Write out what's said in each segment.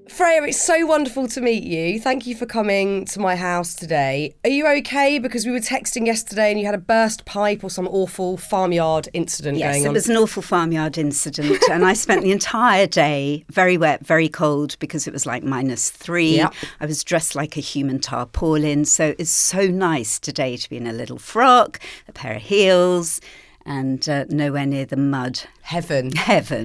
Freya, it's so wonderful to meet you. Thank you for coming to my house today. Are you okay? Because we were texting yesterday and you had a burst pipe or some awful farmyard incident going on. Yes, it was an awful farmyard incident. And I spent the entire day very wet, very cold, because it was like -3. Yep. I was dressed like a human tarpaulin. So it's so nice today to be in a little frock, a pair of heels, and nowhere near the mud. Heaven.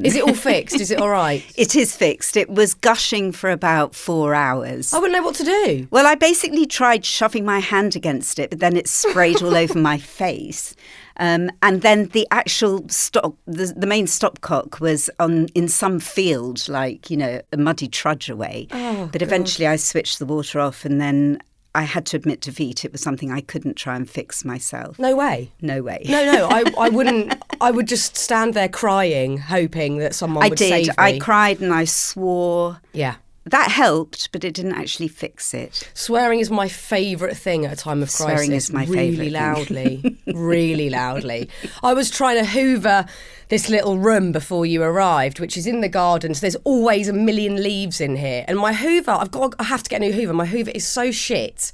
Is it all fixed? Is it all right? It is fixed. It was gushing for about 4 hours. I wouldn't know what to do. Well, I basically tried shoving my hand against it, but then it sprayed all over my face. And then the actual stop, the main stopcock was in some field, like, a muddy trudge away. Oh, but eventually I switched the water off, and then I had to admit defeat. It was something I couldn't try and fix myself. No way. No way. No, I wouldn't. I would just stand there crying, hoping that someone would save me. I cried and I swore. Yeah. That helped, but it didn't actually fix it. Swearing is my favourite thing at a time of crisis. Swearing is my favourite Really loudly. Really loudly. I was trying to hoover this little room before you arrived, which is in the garden. So there's always a million leaves in here. And my hoover, I have to get a new hoover. My hoover is so shit.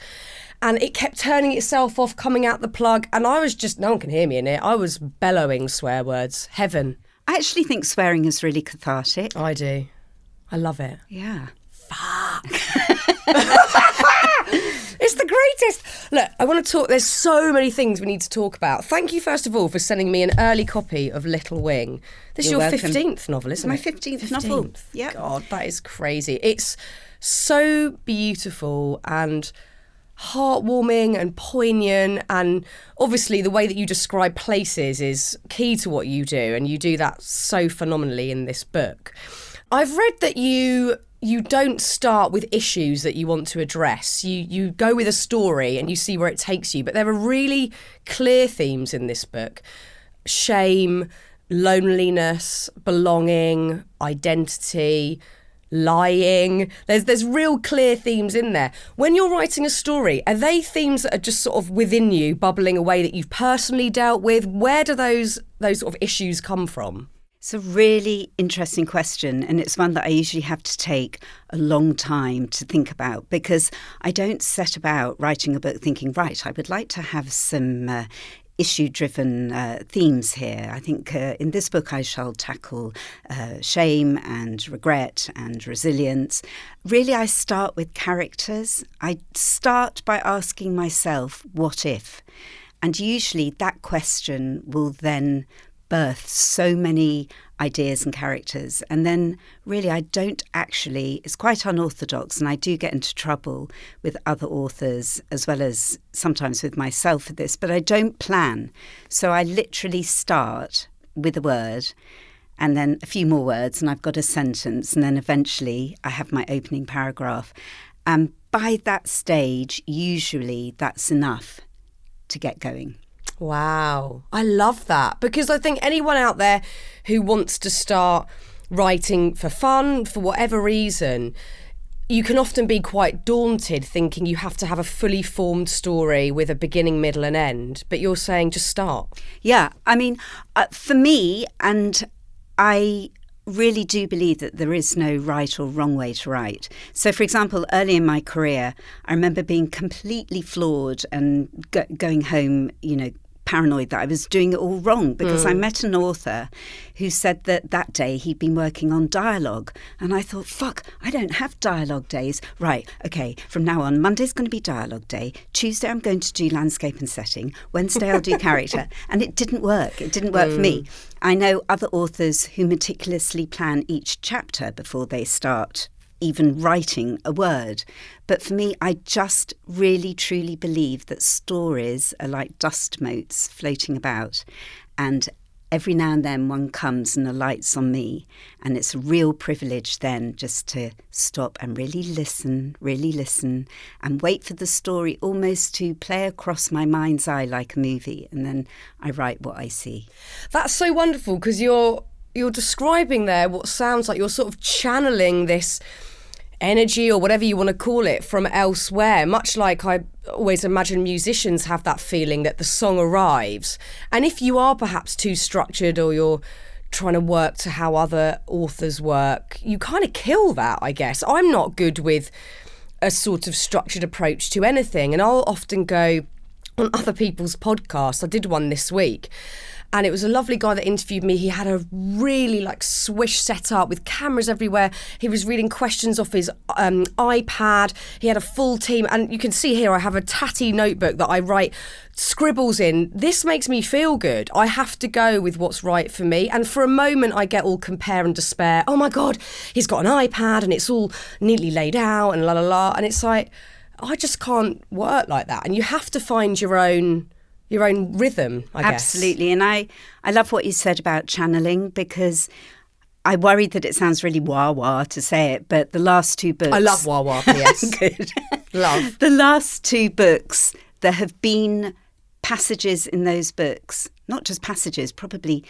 And it kept turning itself off, coming out the plug. And I was just, no one can hear me in it. I was bellowing swear words. Heaven. I actually think swearing is really cathartic. I do. I love it. Yeah. Fuck. It's the greatest. Look, I want to talk. There's so many things we need to talk about. Thank you, first of all, for sending me an early copy of Little Wing. This You're is your welcome. 15th novel, isn't My it? 15th novel. Yeah. God, that is crazy. It's so beautiful and heartwarming and poignant, and obviously the way that you describe places is key to what you do, and you do that so phenomenally in this book. I've read that you don't start with issues that you want to address. You go with a story and you see where it takes you. But there are really clear themes in this book. Shame, loneliness, belonging, identity, lying. There's real clear themes in there. When you're writing a story, are they themes that are just sort of within you, bubbling away, that you've personally dealt with? Where do those sort of issues come from? It's a really interesting question, and it's one that I usually have to take a long time to think about, because I don't set about writing a book thinking, right, I would like to have some issue-driven themes here. I think in this book I shall tackle shame and regret and resilience. Really, I start with characters. I start by asking myself, what if? And usually that question will then birth so many ideas and characters. And then really I don't actually, it's quite unorthodox, and I do get into trouble with other authors as well as sometimes with myself for this, but I don't plan. So I literally start with a word and then a few more words, and I've got a sentence, and then eventually I have my opening paragraph. And by that stage, usually that's enough to get going. Wow. I love that, because I think anyone out there who wants to start writing for fun, for whatever reason, you can often be quite daunted thinking you have to have a fully formed story with a beginning, middle and end. But you're saying just start. Yeah. I mean, for me, and I really do believe that there is no right or wrong way to write. So, for example, early in my career, I remember being completely flawed and going home, paranoid that I was doing it all wrong, because I met an author who said that day he'd been working on dialogue. And I thought, fuck, I don't have dialogue days. Right, okay, from now on, Monday's going to be dialogue day. Tuesday I'm going to do landscape and setting. Wednesday I'll do character. And it didn't work. It didn't work for me. I know other authors who meticulously plan each chapter before they start even writing a word. But for me, I just really, truly believe that stories are like dust motes floating about. And every now and then one comes and alights on me. And it's a real privilege then just to stop and really listen and wait for the story almost to play across my mind's eye like a movie. And then I write what I see. That's so wonderful, because you're describing there what sounds like you're sort of channeling this energy or whatever you want to call it from elsewhere, much like I always imagine musicians have that feeling that the song arrives. And if you are perhaps too structured or you're trying to work to how other authors work, you kind of kill that, I guess. I'm not good with a sort of structured approach to anything, and I'll often go on other people's podcasts. I did one this week, and it was a lovely guy that interviewed me. He had a really like swish set up with cameras everywhere. He was reading questions off his iPad. He had a full team, and you can see here I have a tatty notebook that I write scribbles in. This makes me feel good. I have to go with what's right for me, and for a moment I get all compare and despair. Oh my God, he's got an iPad and it's all neatly laid out and la la la, and it's like, I just can't work like that. And you have to find your own rhythm, I guess. Absolutely. And I love what you said about channeling, because I worried that it sounds really wah-wah to say it, but the last 2 books... I love wah-wah, P.S. Good. Love. The last 2 books, there have been passages in those books, not just passages, probably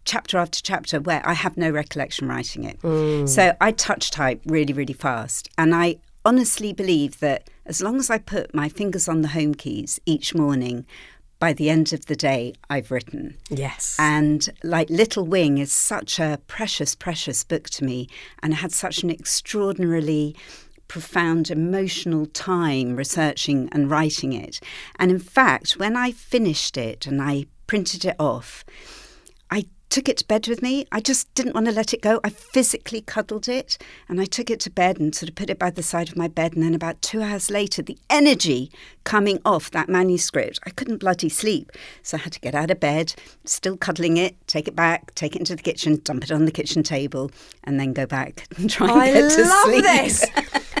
chapter after chapter, where I have no recollection writing it. So I touch type really, really fast. And I honestly believe that as long as I put my fingers on the home keys each morning, by the end of the day, I've written. Yes. And like Little Wing is such a precious, precious book to me, and I had such an extraordinarily profound emotional time researching and writing it. And in fact, when I finished it and I printed it off, I took it to bed with me. I just didn't want to let it go. I physically cuddled it, and I took it to bed and sort of put it by the side of my bed. And then about 2 hours later, the energy coming off that manuscript, I couldn't bloody sleep. So I had to get out of bed, still cuddling it, take it back, take it into the kitchen, dump it on the kitchen table, and then go back and try and get to sleep. I love this.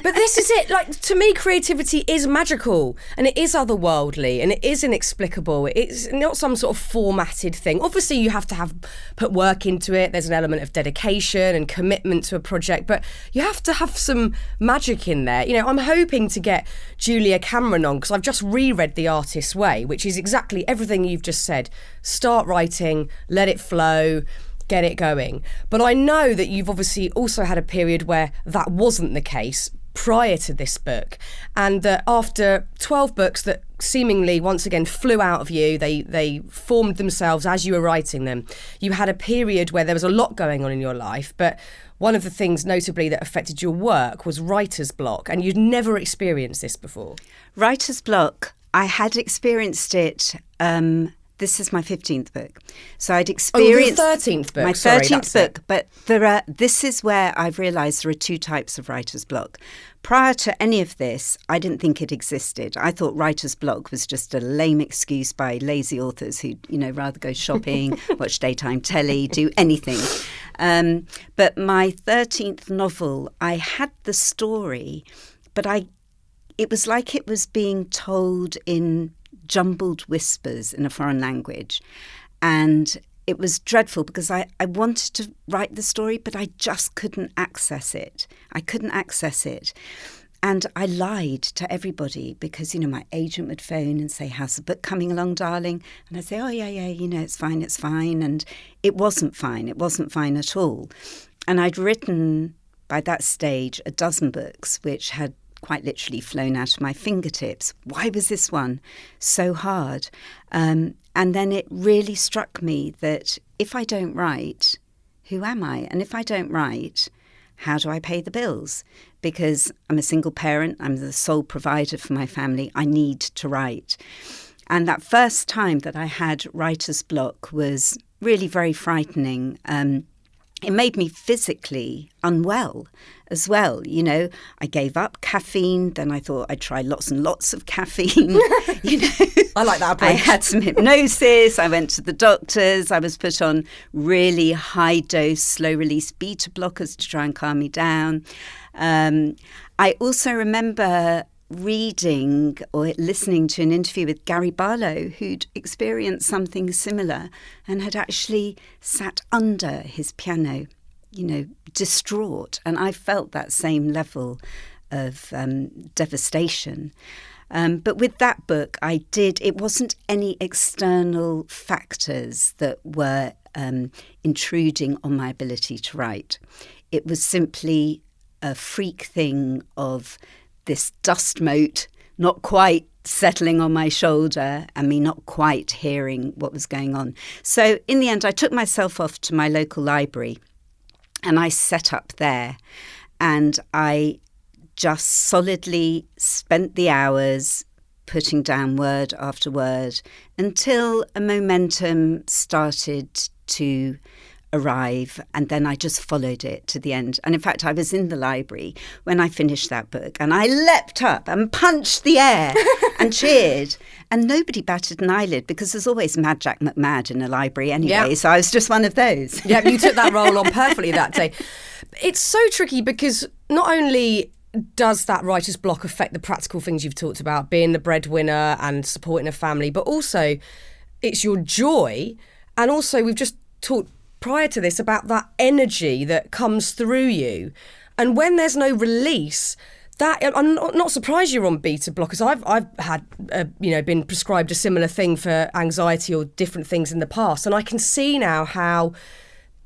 But this is it. Like, to me, creativity is magical, and it is otherworldly, and it is inexplicable. It's not some sort of formatted thing. Obviously, you have to put work into it. There's an element of dedication and commitment to a project, but you have to have some magic in there. You know, I'm hoping to get Julia Cameron on, because I've just reread The Artist's Way, which is exactly everything you've just said. Start writing, let it flow, get it going. But I know that you've obviously also had a period where that wasn't the case prior to this book, and that after 12 books that seemingly once again flew out of you, they formed themselves as you were writing them, you had a period where there was a lot going on in your life, but one of the things notably that affected your work was writer's block, and you'd never experienced this before. Writer's block, I had experienced it. This is my 15th book. So I'd experienced... Oh, the 13th book. My 13th book. But this is where I've realised there are 2 types of writer's block. Prior to any of this, I didn't think it existed. I thought writer's block was just a lame excuse by lazy authors who, rather go shopping, watch daytime telly, do anything. But my 13th novel, I had the story, but it was like it was being told in jumbled whispers in a foreign language. And it was dreadful because I wanted to write the story, but I just couldn't access it. And I lied to everybody because, my agent would phone and say, how's the book coming along, darling? And I'd say, oh, yeah, it's fine. And it wasn't fine. It wasn't fine at all. And I'd written, by that stage, a dozen books, which had quite literally flown out of my fingertips. Why was this one so hard? And then it really struck me that if I don't write, who am I? And if I don't write, how do I pay the bills? Because I'm a single parent, I'm the sole provider for my family, I need to write. And that first time that I had writer's block was really very frightening. It made me physically unwell as well. I gave up caffeine. Then I thought I'd try lots and lots of caffeine. I like that approach. I had some hypnosis. I went to the doctors. I was put on really high dose, slow release beta blockers to try and calm me down. I also remember reading or listening to an interview with Gary Barlow, who'd experienced something similar and had actually sat under his piano, distraught. And I felt that same level of devastation. But with that book, it wasn't any external factors that were intruding on my ability to write. It was simply a freak thing of this dust mote not quite settling on my shoulder and me not quite hearing what was going on. So in the end, I took myself off to my local library and I set up there, and I just solidly spent the hours putting down word after word until a momentum started to arrive, and then I just followed it to the end. And in fact, I was in the library when I finished that book, and I leapt up and punched the air and cheered, and nobody batted an eyelid, because there's always Mad Jack McMad in a library anyway, so I was just one of those. Yeah, you took that role on perfectly that day. It's so tricky because not only does that writer's block affect the practical things you've talked about, being the breadwinner and supporting a family, but also it's your joy. And also we've just talked prior to this about that energy that comes through you. And when there's no release, that I'm not surprised you're on beta blockers. I've had been prescribed a similar thing for anxiety or different things in the past, and I can see now how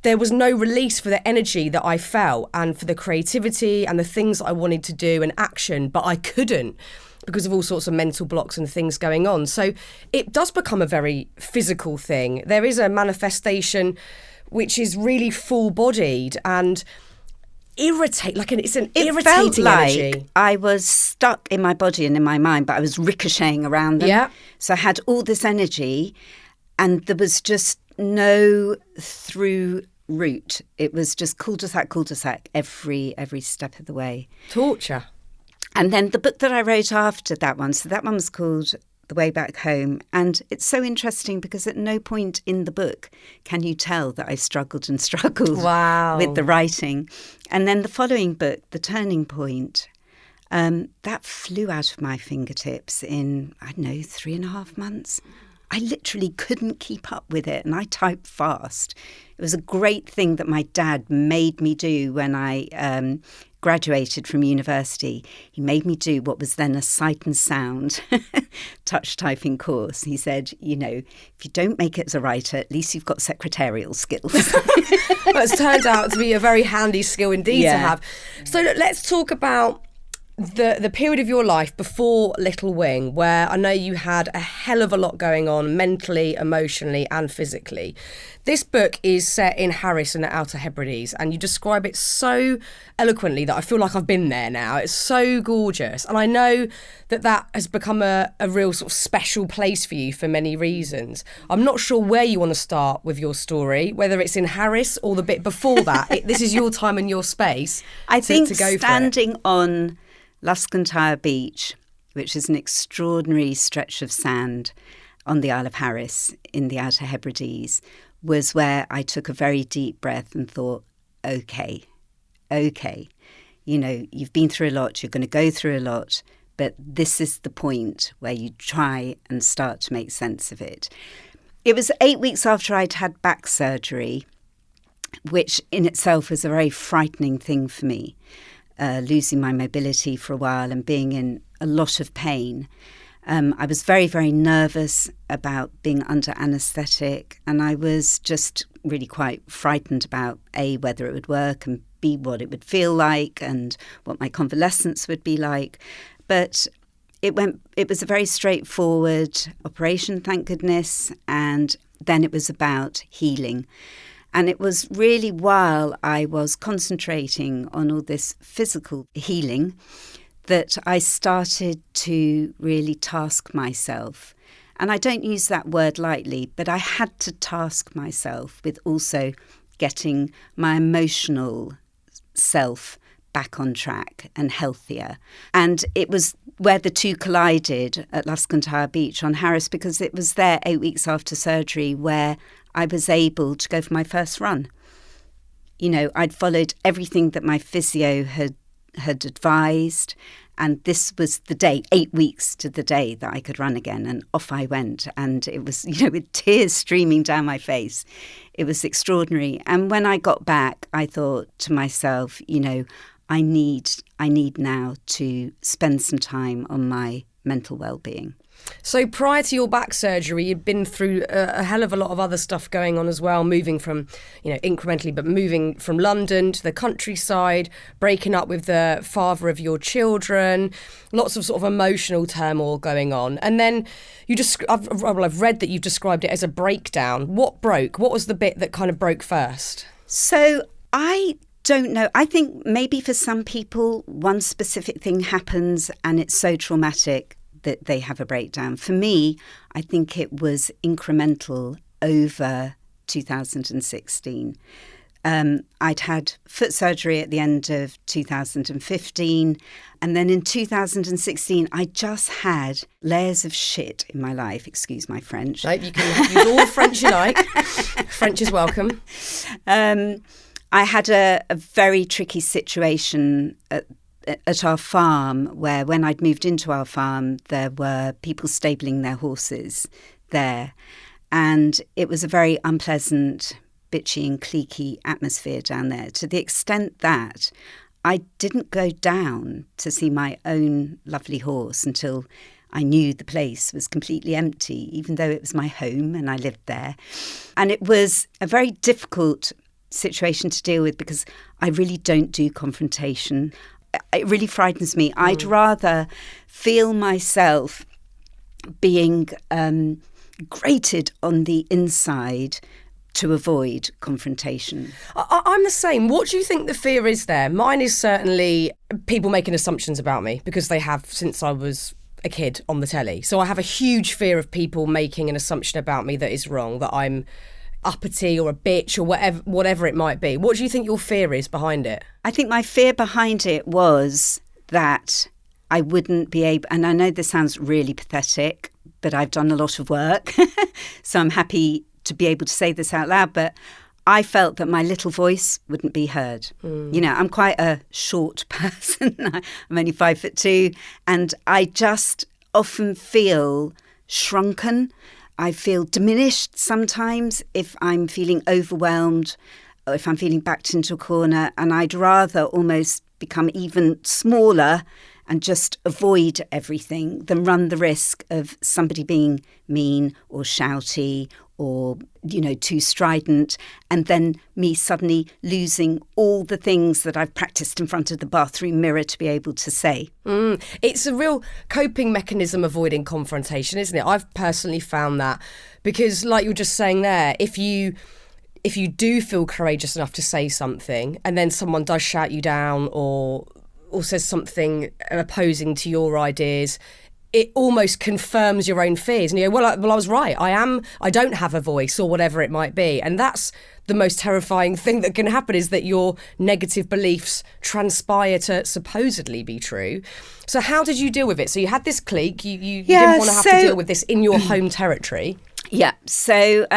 there was no release for the energy that I felt and for the creativity and the things that I wanted to do and action, but I couldn't because of all sorts of mental blocks and things going on. So it does become a very physical thing. There is a manifestation which is really full-bodied and it's an irritating felt like energy. I was stuck in my body and in my mind, but I was ricocheting around them. Yeah. So I had all this energy and there was just no through route. It was just cul-de-sac every step of the way. Torture. And then the book that I wrote after that one, so that one was called The Way Back Home. And it's so interesting because at no point in the book can you tell that I struggled and struggled with the writing. And then the following book, The Turning Point, that flew out of my fingertips in, 3.5 months. I literally couldn't keep up with it, and I typed fast. It was a great thing that my dad made me do when I graduated from university. He made me do what was then a sight and sound touch typing course. He said, if you don't make it as a writer, at least you've got secretarial skills. Well, it's turned out to be a very handy skill indeed to have. So let's talk about the period of your life before Little Wing, where I know you had a hell of a lot going on mentally, emotionally and physically. This book is set in Harris and the Outer Hebrides, and you describe it so eloquently that I feel like I've been there now. It's so gorgeous, and I know that has become a real sort of special place for you for many reasons. I'm not sure where you want to start with your story, whether it's in Harris or the bit before that. This is your time and your space. I think to go standing on Luscantire Beach, which is an extraordinary stretch of sand on the Isle of Harris in the Outer Hebrides, was where I took a very deep breath and thought, okay, you've been through a lot, you're going to go through a lot, but this is the point where you try and start to make sense of it. It was 8 weeks after I'd had back surgery, which in itself was a very frightening thing for me. Losing my mobility for a while and being in a lot of pain. I was very, very nervous about being under anaesthetic, and I was just really quite frightened about A, whether it would work, and B, what it would feel like and what my convalescence would be like. But it was a very straightforward operation, thank goodness, and then it was about healing. And it was really while I was concentrating on all this physical healing that I started to really task myself. And I don't use that word lightly, but I had to task myself with also getting my emotional self back on track and healthier. And it was where the two collided at Luscantire Beach on Harris, because it was there 8 weeks after surgery where I was able to go for my first run. I'd followed everything that my physio had advised, and this was the day, 8 weeks to the day that I could run again, and off I went. And it was, with tears streaming down my face. It was extraordinary. And when I got back, I thought to myself, I need now to spend some time on my mental well-being. So prior to your back surgery, you'd been through a hell of a lot of other stuff going on as well, moving from, incrementally, but moving from London to the countryside, breaking up with the father of your children, lots of sort of emotional turmoil going on. And then I've read that you've described it as a breakdown. What broke? What was the bit that kind of broke first? So I don't know. I think maybe for some people, one specific thing happens and it's so traumatic that they have a breakdown. For me, I think it was incremental over 2016. I'd had foot surgery at the end of 2015. And then in 2016, I just had layers of shit in my life. Excuse my French. Right, you can use all the French you like. French is welcome. I had a very tricky situation at our farm, where when I'd moved into our farm, there were people stabling their horses there. And it was a very unpleasant, bitchy and cliquey atmosphere down there, to the extent that I didn't go down to see my own lovely horse until I knew the place was completely empty, even though it was my home and I lived there. And it was a very difficult situation to deal with because I really don't do confrontation. It really frightens me. I'd rather feel myself being grated on the inside to avoid confrontation. I'm the same. What do you think the fear is there? Mine is certainly people making assumptions about me, because they have since I was a kid on the telly. So I have a huge fear of people making an assumption about me that is wrong, that I'm uppity or a bitch or whatever it might be. What do you think your fear is behind it? I think my fear behind it was that I wouldn't be able, and I know this sounds really pathetic, but I've done a lot of work, so I'm happy to be able to say this out loud, but I felt that my little voice wouldn't be heard. I'm quite a short person. I'm only 5'2", and I just often feel shrunken. I feel diminished sometimes if I'm feeling overwhelmed or if I'm feeling backed into a corner, and I'd rather almost become even smaller and just avoid everything than run the risk of somebody being mean or shouty or, too strident, and then me suddenly losing all the things that I've practiced in front of the bathroom mirror to be able to say. It's a real coping mechanism, avoiding confrontation, isn't it? I've personally found that, because like you were just saying there, if you do feel courageous enough to say something and then someone does shout you down or says something opposing to your ideas, it almost confirms your own fears. And you go, well, I was right. I don't have a voice, or whatever it might be. And that's the most terrifying thing that can happen, is that your negative beliefs transpire to supposedly be true. So how did you deal with it? So you had this clique. You didn't want to have to deal with this in your home territory. Yeah. So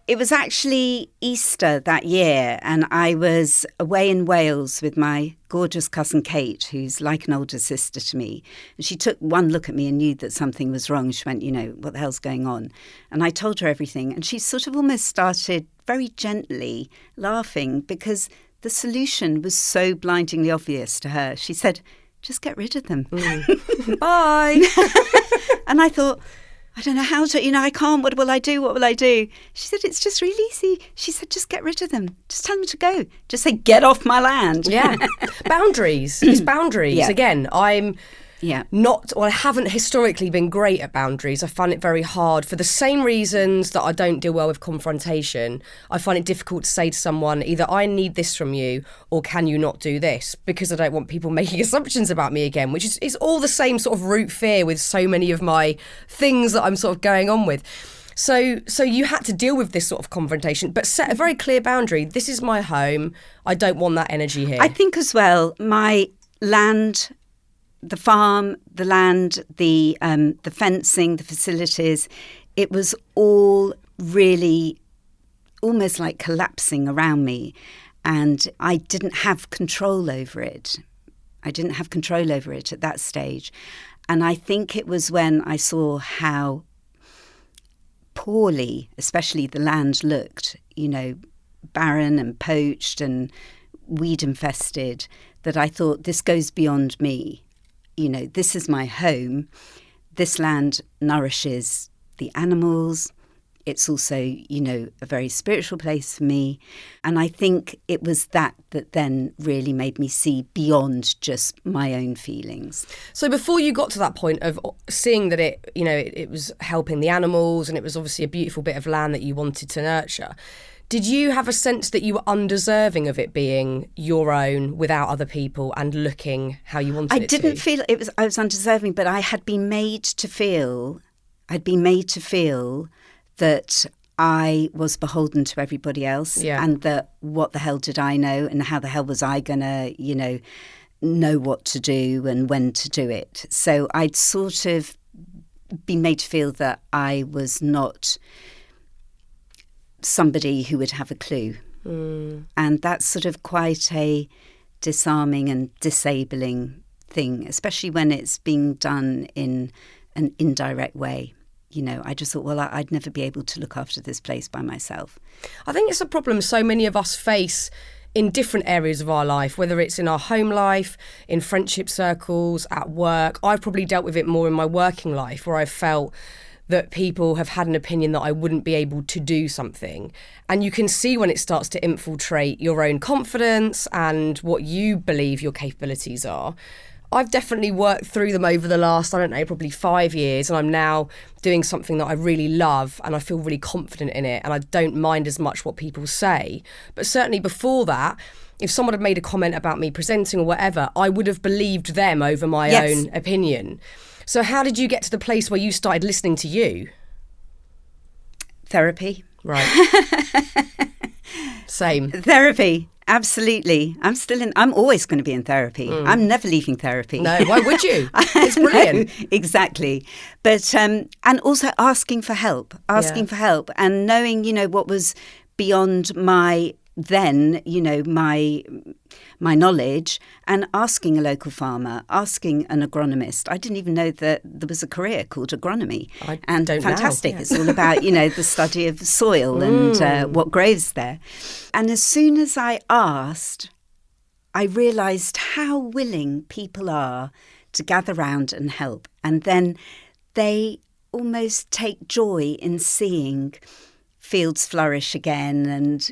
it was actually Easter that year, and I was away in Wales with my gorgeous cousin Kate, who's like an older sister to me. And she took one look at me and knew that something was wrong. She went, what the hell's going on? And I told her everything. And she sort of almost started very gently laughing, because the solution was so blindingly obvious to her. She said, just get rid of them. Bye. And I thought, I don't know how to, I can't. What will I do? What will I do? She said, it's just really easy. She said, just get rid of them. Just tell them to go. Just say, get off my land. Yeah. Boundaries. It's boundaries. Yeah. Again, I haven't historically been great at boundaries. I find it very hard for the same reasons that I don't deal well with confrontation. I find it difficult to say to someone, either I need this from you or can you not do this, because I don't want people making assumptions about me again, which is all the same sort of root fear with so many of my things that I'm sort of going on with. So you had to deal with this sort of confrontation, but set a very clear boundary. This is my home. I don't want that energy here. I think as well, my land, the farm, the land, the fencing, the facilities, it was all really almost like collapsing around me, and I didn't have control over it. I didn't have control over it at that stage. And I think it was when I saw how poorly, especially the land looked, barren and poached and weed infested, that I thought, this goes beyond me. This is my home. this land nourishes the animals. It's also, a very spiritual place for me. And I think it was that then really made me see beyond just my own feelings. So before you got to that point of seeing that it was helping the animals and it was obviously a beautiful bit of land that you wanted to nurture, did you have a sense that you were undeserving of it being your own without other people and looking how you wanted it to? I didn't feel I was undeserving, but I had been made to feel that I was beholden to everybody else, and that what the hell did I know, and how the hell was I going to, know what to do and when to do it. So I'd sort of been made to feel that I was not somebody who would have a clue. And that's sort of quite a disarming and disabling thing, especially when it's being done in an indirect way. I just thought, well, I'd never be able to look after this place by myself. I think it's a problem so many of us face in different areas of our life, whether it's in our home life, in friendship circles, at work. I've probably dealt with it more in my working life, where I've felt that people have had an opinion that I wouldn't be able to do something. And you can see when it starts to infiltrate your own confidence and what you believe your capabilities are. I've definitely worked through them over the last, probably 5 years, and I'm now doing something that I really love and I feel really confident in it, and I don't mind as much what people say. But certainly before that, if someone had made a comment about me presenting or whatever, I would have believed them over my own opinion. So how did you get to the place where you started listening to you? Therapy. Right. Same. Therapy. Absolutely. I'm always going to be in therapy. I'm never leaving therapy. No, why would you? It's brilliant. No, exactly. But, and also asking for help, and knowing, what was beyond my my knowledge, and asking a local farmer, asking an agronomist. I didn't even know that there was a career called agronomy. Fantastic. It's all about, the study of soil and what grows there. And as soon as I asked, I realised how willing people are to gather round and help. And then they almost take joy in seeing fields flourish again, and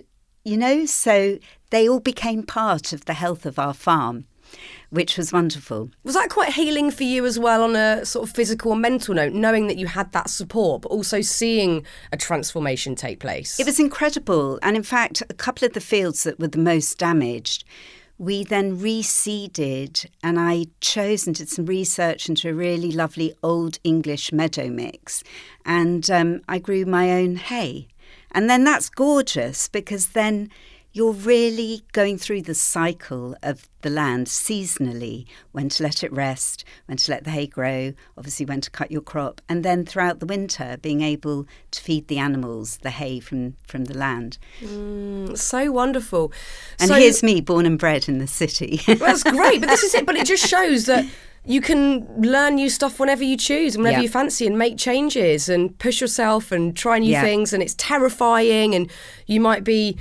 so they all became part of the health of our farm, which was wonderful. Was that quite healing for you as well on a sort of physical and mental note, knowing that you had that support, but also seeing a transformation take place? It was incredible. And in fact, a couple of the fields that were the most damaged, we then reseeded, and I chose and did some research into a really lovely old English meadow mix. And I grew my own hay. And then that's gorgeous, because then you're really going through the cycle of the land seasonally, when to let it rest, when to let the hay grow, obviously when to cut your crop, and then throughout the winter being able to feed the animals the hay from the land. So wonderful. And here's me, born and bred in the city. Well, that's great, but this is it. But it just shows that you can learn new stuff whenever you choose and whenever you fancy, and make changes and push yourself and try new things. And it's terrifying, and you might be,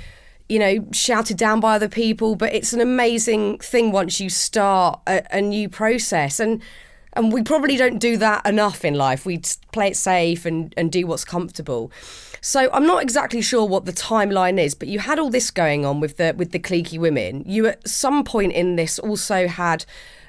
shouted down by other people, but it's an amazing thing once you start a new process. And we probably don't do that enough in life. We play it safe and do what's comfortable. So I'm not exactly sure what the timeline is, but you had all this going on with the cliquey women. You at some point in this also had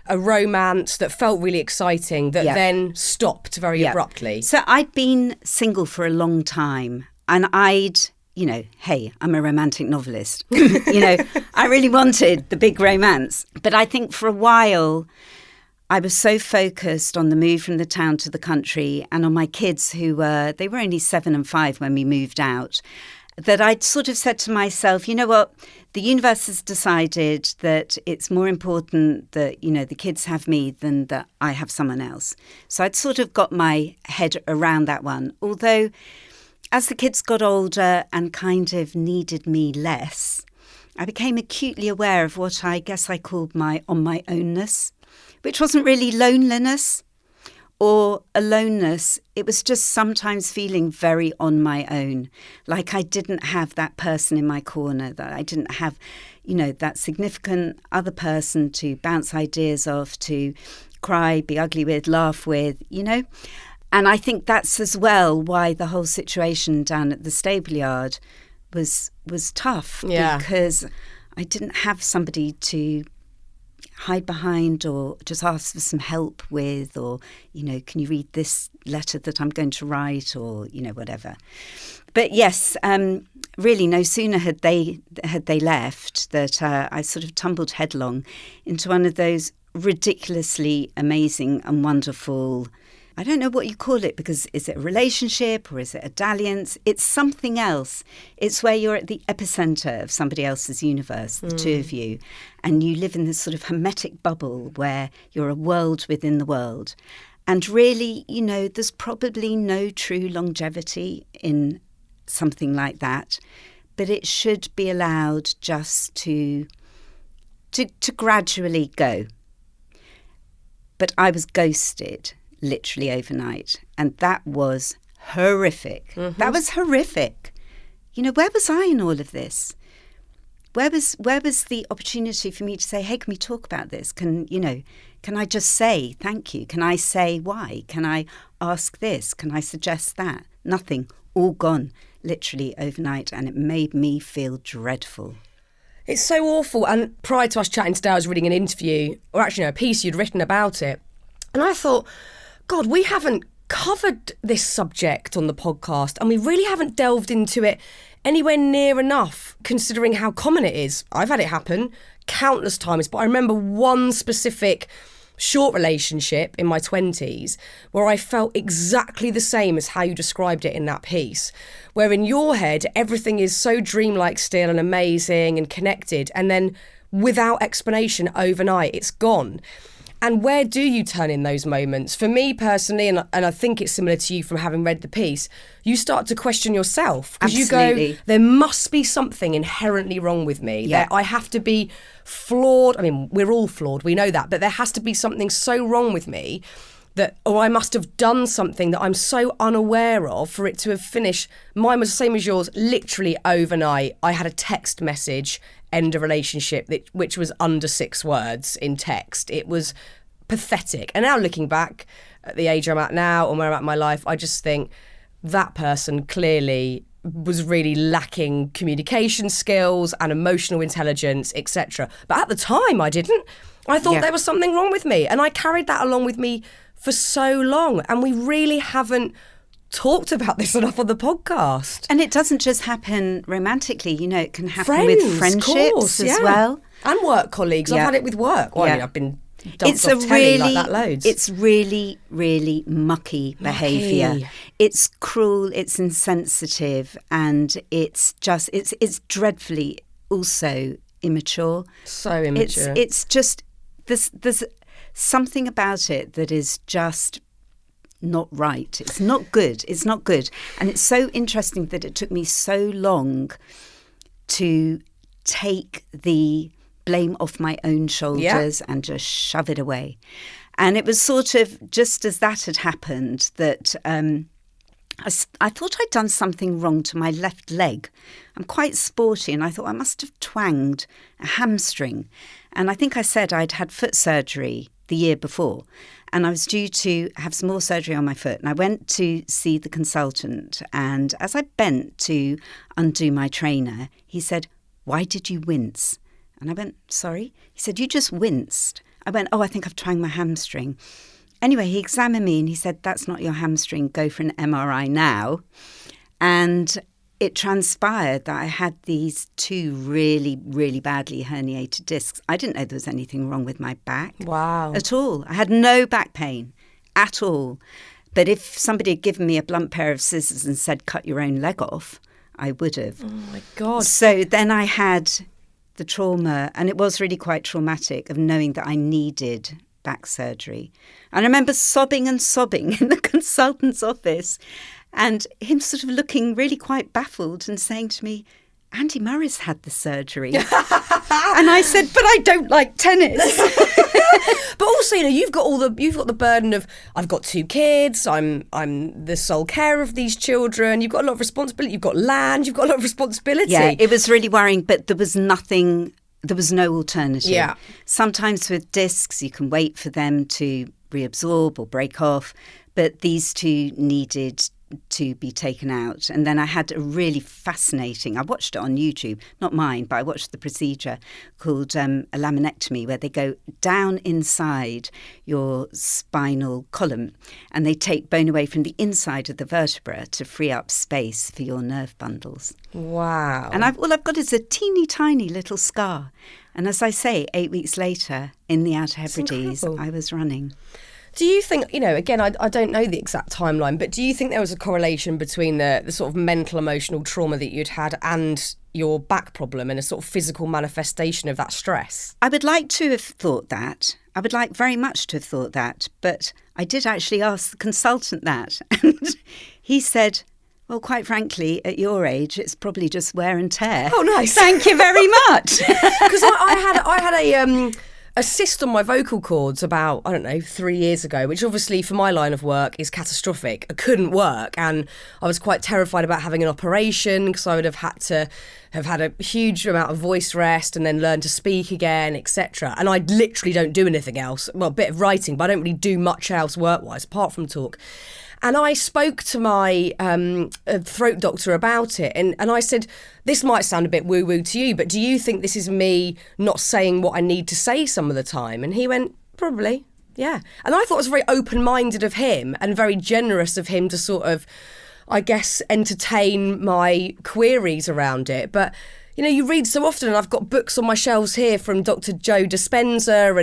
a romance that felt really exciting that then stopped very abruptly. So I'd been single for a long time, and I'd, hey, I'm a romantic novelist. I really wanted the big romance. But I think for a while I was so focused on the move from the town to the country, and on my kids they were only 7 and 5 when we moved out, that I'd sort of said to myself, you know what, the universe has decided that it's more important that, the kids have me than that I have someone else. So I'd sort of got my head around that one. Although as the kids got older and kind of needed me less, I became acutely aware of what I guess I called my on my ownness, which wasn't really loneliness or aloneness. It was just sometimes feeling very on my own, like I didn't have that person in my corner, that I didn't have, that significant other person to bounce ideas off, to cry, be ugly with, laugh with, And I think that's as well why the whole situation down at the stable yard was tough, because I didn't have somebody to hide behind or just ask for some help with, or, can you read this letter that I'm going to write, or, whatever. But yes, really no sooner had they left that I sort of tumbled headlong into one of those ridiculously amazing and wonderful, I don't know what you call it, because is it a relationship or is it a dalliance? It's something else. It's where you're at the epicenter of somebody else's universe, the two of you, and you live in this sort of hermetic bubble where you're a world within the world. And really, there's probably no true longevity in something like that, but it should be allowed just to gradually go. But I was ghosted literally overnight, and that was horrific. That was horrific. Where was I in all of this? Where was the opportunity for me to say, hey, can we talk about this? Can I just say thank you? Can I say why? Can I ask this? Can I suggest that? Nothing. All gone literally overnight, and it made me feel dreadful. It's so awful. And prior to us chatting today, I was reading an interview, or actually a piece you'd written about it, and I thought, God, we haven't covered this subject on the podcast, and we really haven't delved into it anywhere near enough, considering how common it is. I've had it happen countless times, but I remember one specific short relationship in my 20s where I felt exactly the same as how you described it in that piece, where in your head everything is so dreamlike still and amazing and connected, and then without explanation overnight it's gone. And where do you turn in those moments? For me personally, and I think it's similar to you from having read the piece, you start to question yourself, because you go, there must be something inherently wrong with me. Yeah. I have to be flawed. I mean, we're all flawed, we know that, but there has to be something so wrong with me or I must have done something that I'm so unaware of for it to have finished. Mine was the same as yours, literally overnight. I had a text message, end a relationship, which was under 6 words in text. It was pathetic. And now looking back at the age I'm at now and where I'm at in my life, I just think that person clearly was really lacking communication skills and emotional intelligence, etc. But at the time I didn't. I thought there was something wrong with me, and I carried that along with me for so long, and we really haven't talked about this enough on the podcast. And it doesn't just happen romantically, it can happen with friendships as well. And work colleagues. I've had it with work. Well, I mean, I've been dumped off telly like that loads. It's really, really mucky behaviour. It's cruel, it's insensitive, and it's dreadfully also immature. So immature. It's just, there's something about it that is just not right. It's not good. And it's so interesting that it took me so long to take the blame off my own shoulders and just shove it away. And it was sort of just as that had happened that I thought I'd done something wrong to my left leg. I'm quite sporty, and I thought I must have twanged a hamstring. And I think I said I'd had foot surgery the year before, and I was due to have some more surgery on my foot. And I went to see the consultant, and as I bent to undo my trainer, he said, "Why did you wince?" And I went, "Sorry?" He said, "You just winced." I went, "Oh, I think I've twanged my hamstring." Anyway, he examined me and he said, "That's not your hamstring, go for an MRI now." And it transpired that I had these 2 really, really badly herniated discs. I didn't know there was anything wrong with my back. Wow. At all. I had no back pain at all. But if somebody had given me a blunt pair of scissors and said, "Cut your own leg off," I would have. Oh, my God. So then I had the trauma, and it was really quite traumatic, of knowing that I needed back surgery. And I remember sobbing and sobbing in the consultant's office, and him sort of looking really quite baffled and saying to me, "Andy Murray's had the surgery." And I said, "But I don't like tennis." But also, you've got the burden of, I've got 2 kids, I'm the sole carer of these children, you've got a lot of responsibility, you've got land, you've got a lot of responsibility. Yeah, it was really worrying, but there was nothing There was no alternative. Yeah. Sometimes with discs, you can wait for them to reabsorb or break off, but these two needed to be taken out. And then I had a really fascinating, I watched it on YouTube, not mine, but I watched the procedure called a laminectomy, where they go down inside your spinal column and they take bone away from the inside of the vertebra to free up space for your nerve bundles. Wow. And all I've got is a teeny tiny little scar. And as I say, 8 weeks later in the Outer Hebrides, I was running. Do you think, again, I don't know the exact timeline, but do you think there was a correlation between the sort of mental, emotional trauma that you'd had and your back problem and a sort of physical manifestation of that stress? I would like to have thought that. I would like very much to have thought that. But I did actually ask the consultant that. And he said, well, quite frankly, at your age, it's probably just wear and tear. Oh, nice. Thank you very much. Because I had a cyst on my vocal cords about, 3 years ago, which obviously for my line of work is catastrophic. I couldn't work, and I was quite terrified about having an operation because I would have had to have had a huge amount of voice rest and then learn to speak again, etc. And I literally don't do anything else. Well, a bit of writing, but I don't really do much else work-wise apart from talk. And I spoke to my throat doctor about it, and I said, this might sound a bit woo-woo to you, but do you think this is me not saying what I need to say some of the time? And he went, probably, yeah. And I thought it was very open-minded of him and very generous of him to sort of, I guess, entertain my queries around it. But you read so often, and I've got books on my shelves here from Dr. Joe Dispenza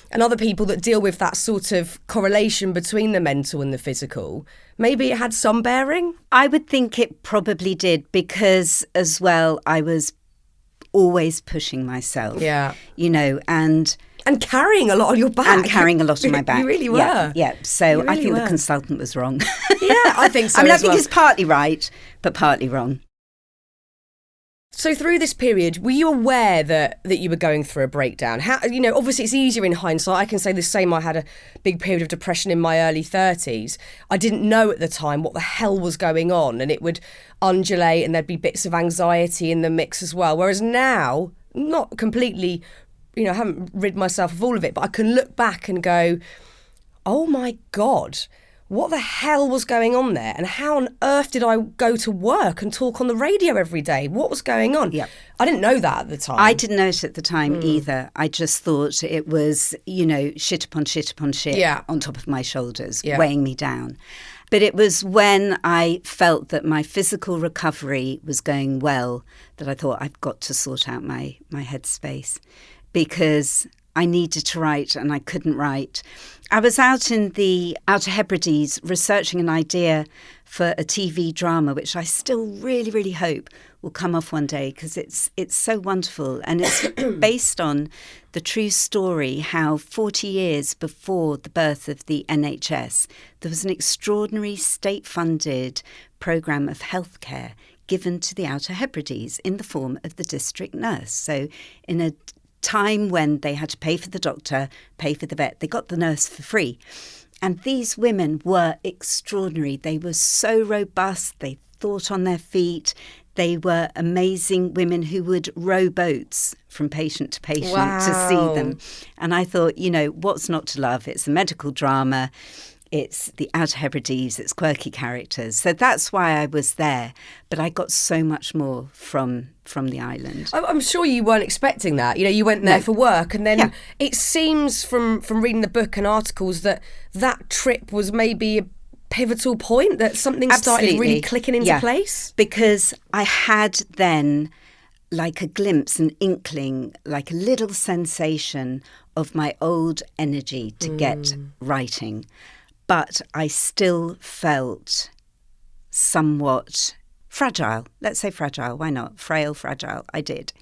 and other people that deal with that sort of correlation between the mental and the physical. Maybe it had some bearing? I would think it probably did, because as well, I was always pushing myself. Yeah. And carrying a lot on your back. And carrying a lot on my back. You really were. Yeah. So really I think the consultant was wrong. Yeah, I think so. I think he's partly right, but partly wrong. So through this period, were you aware that you were going through a breakdown? How, obviously it's easier in hindsight. I can say the same. I had a big period of depression in my early 30s. I didn't know at the time what the hell was going on, and it would undulate and there'd be bits of anxiety in the mix as well. Whereas now, not completely, I haven't rid myself of all of it, but I can look back and go, oh my God, what the hell was going on there? And how on earth did I go to work and talk on the radio every day? What was going on? Yep. I didn't know that at the time. I didn't know it at the time either. I just thought it was, shit upon shit upon shit on top of my shoulders, weighing me down. But it was when I felt that my physical recovery was going well that I thought I've got to sort out my headspace, because I needed to write and I couldn't write. I was out in the Outer Hebrides researching an idea for a TV drama, which I still really, really hope will come off one day, because it's so wonderful. And it's based on the true story how 40 years before the birth of the NHS, there was an extraordinary state-funded programme of healthcare given to the Outer Hebrides in the form of the district nurse. So in a time when they had to pay for the doctor, pay for the vet, they got the nurse for free. And these women were extraordinary. They were so robust. They thought on their feet. They were amazing women who would row boats from patient to patient to see them. And I thought, what's not to love? It's a medical drama. It's the Outer Hebrides, it's quirky characters. So that's why I was there. But I got so much more from the island. I'm sure you weren't expecting that. You went there for work, and then it seems from reading the book and articles that trip was maybe a pivotal point, that something started really clicking into place. Because I had then like a glimpse, an inkling, like a little sensation of my old energy to get writing. But I still felt somewhat fragile. Let's say fragile. Why not? Frail, fragile. I did.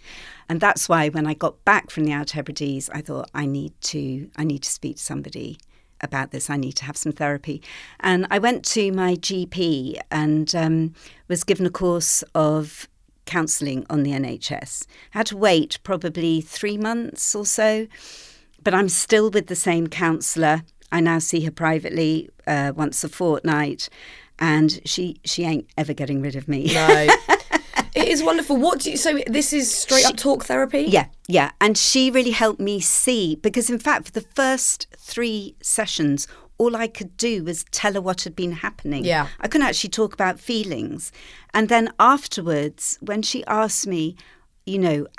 And that's why when I got back from the Outer Hebrides, I thought I need to speak to somebody about this. I need to have some therapy. And I went to my GP and was given a course of counselling on the NHS. I had to wait probably 3 months or so, but I'm still with the same counsellor. I now see her privately once a fortnight, and she ain't ever getting rid of me. No. It is wonderful. So this is straight up talk therapy? Yeah. And she really helped me see, because in fact, for the first 3 sessions, all I could do was tell her what had been happening. Yeah. I couldn't actually talk about feelings. And then afterwards, when she asked me,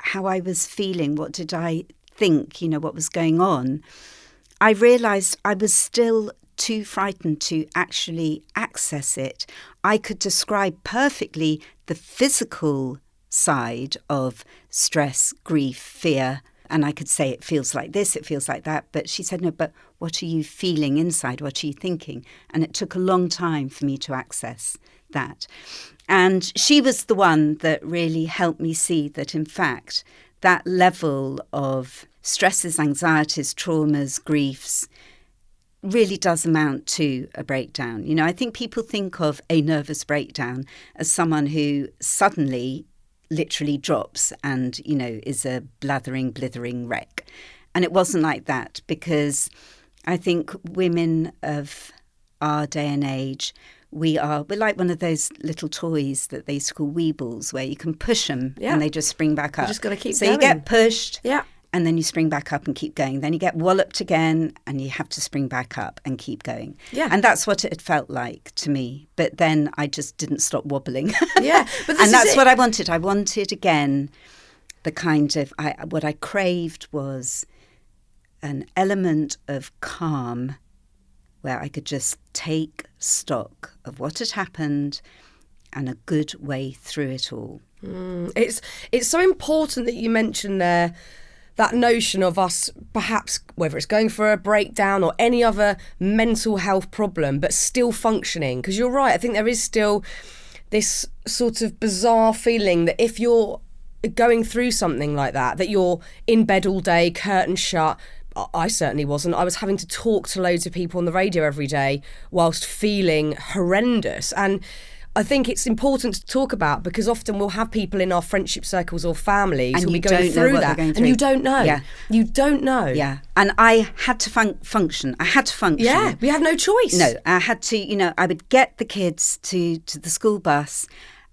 how I was feeling, what did I think, what was going on, I realised I was still too frightened to actually access it. I could describe perfectly the physical side of stress, grief, fear, and I could say it feels like this, it feels like that. But she said, no, but what are you feeling inside? What are you thinking? And it took a long time for me to access that. And she was the one that really helped me see that, in fact, that level of stresses, anxieties, traumas, griefs really does amount to a breakdown. I think people think of a nervous breakdown as someone who suddenly literally drops and, is a blithering wreck. And it wasn't like that, because I think women of our day and age, we're like one of those little toys that they used to call Weebles, where you can push them and they just spring back up. You just got to keep so going. You get pushed. Yeah. And then you spring back up and keep going. Then you get walloped again and you have to spring back up and keep going. Yeah. And that's what it felt like to me. But then I just didn't stop wobbling. Yeah. But and that's what I wanted. I wanted, again, the kind of, what I craved was an element of calm where I could just take stock of what had happened and a good way through it all. It's so important that you mentioned there that notion of us perhaps, whether it's going for a breakdown or any other mental health problem, but still functioning. Because you're right, I think there is still this sort of bizarre feeling that if you're going through something like that you're in bed all day, curtains shut. I certainly wasn't. I was having to talk to loads of people on the radio every day whilst feeling horrendous. And I think it's important to talk about, because often we'll have people in our friendship circles or families who'll be going through that, and you don't know. Yeah. You don't know. Yeah. And I had to function. I had to function. Yeah, we have no choice. No, I had to, I would get the kids to the school bus,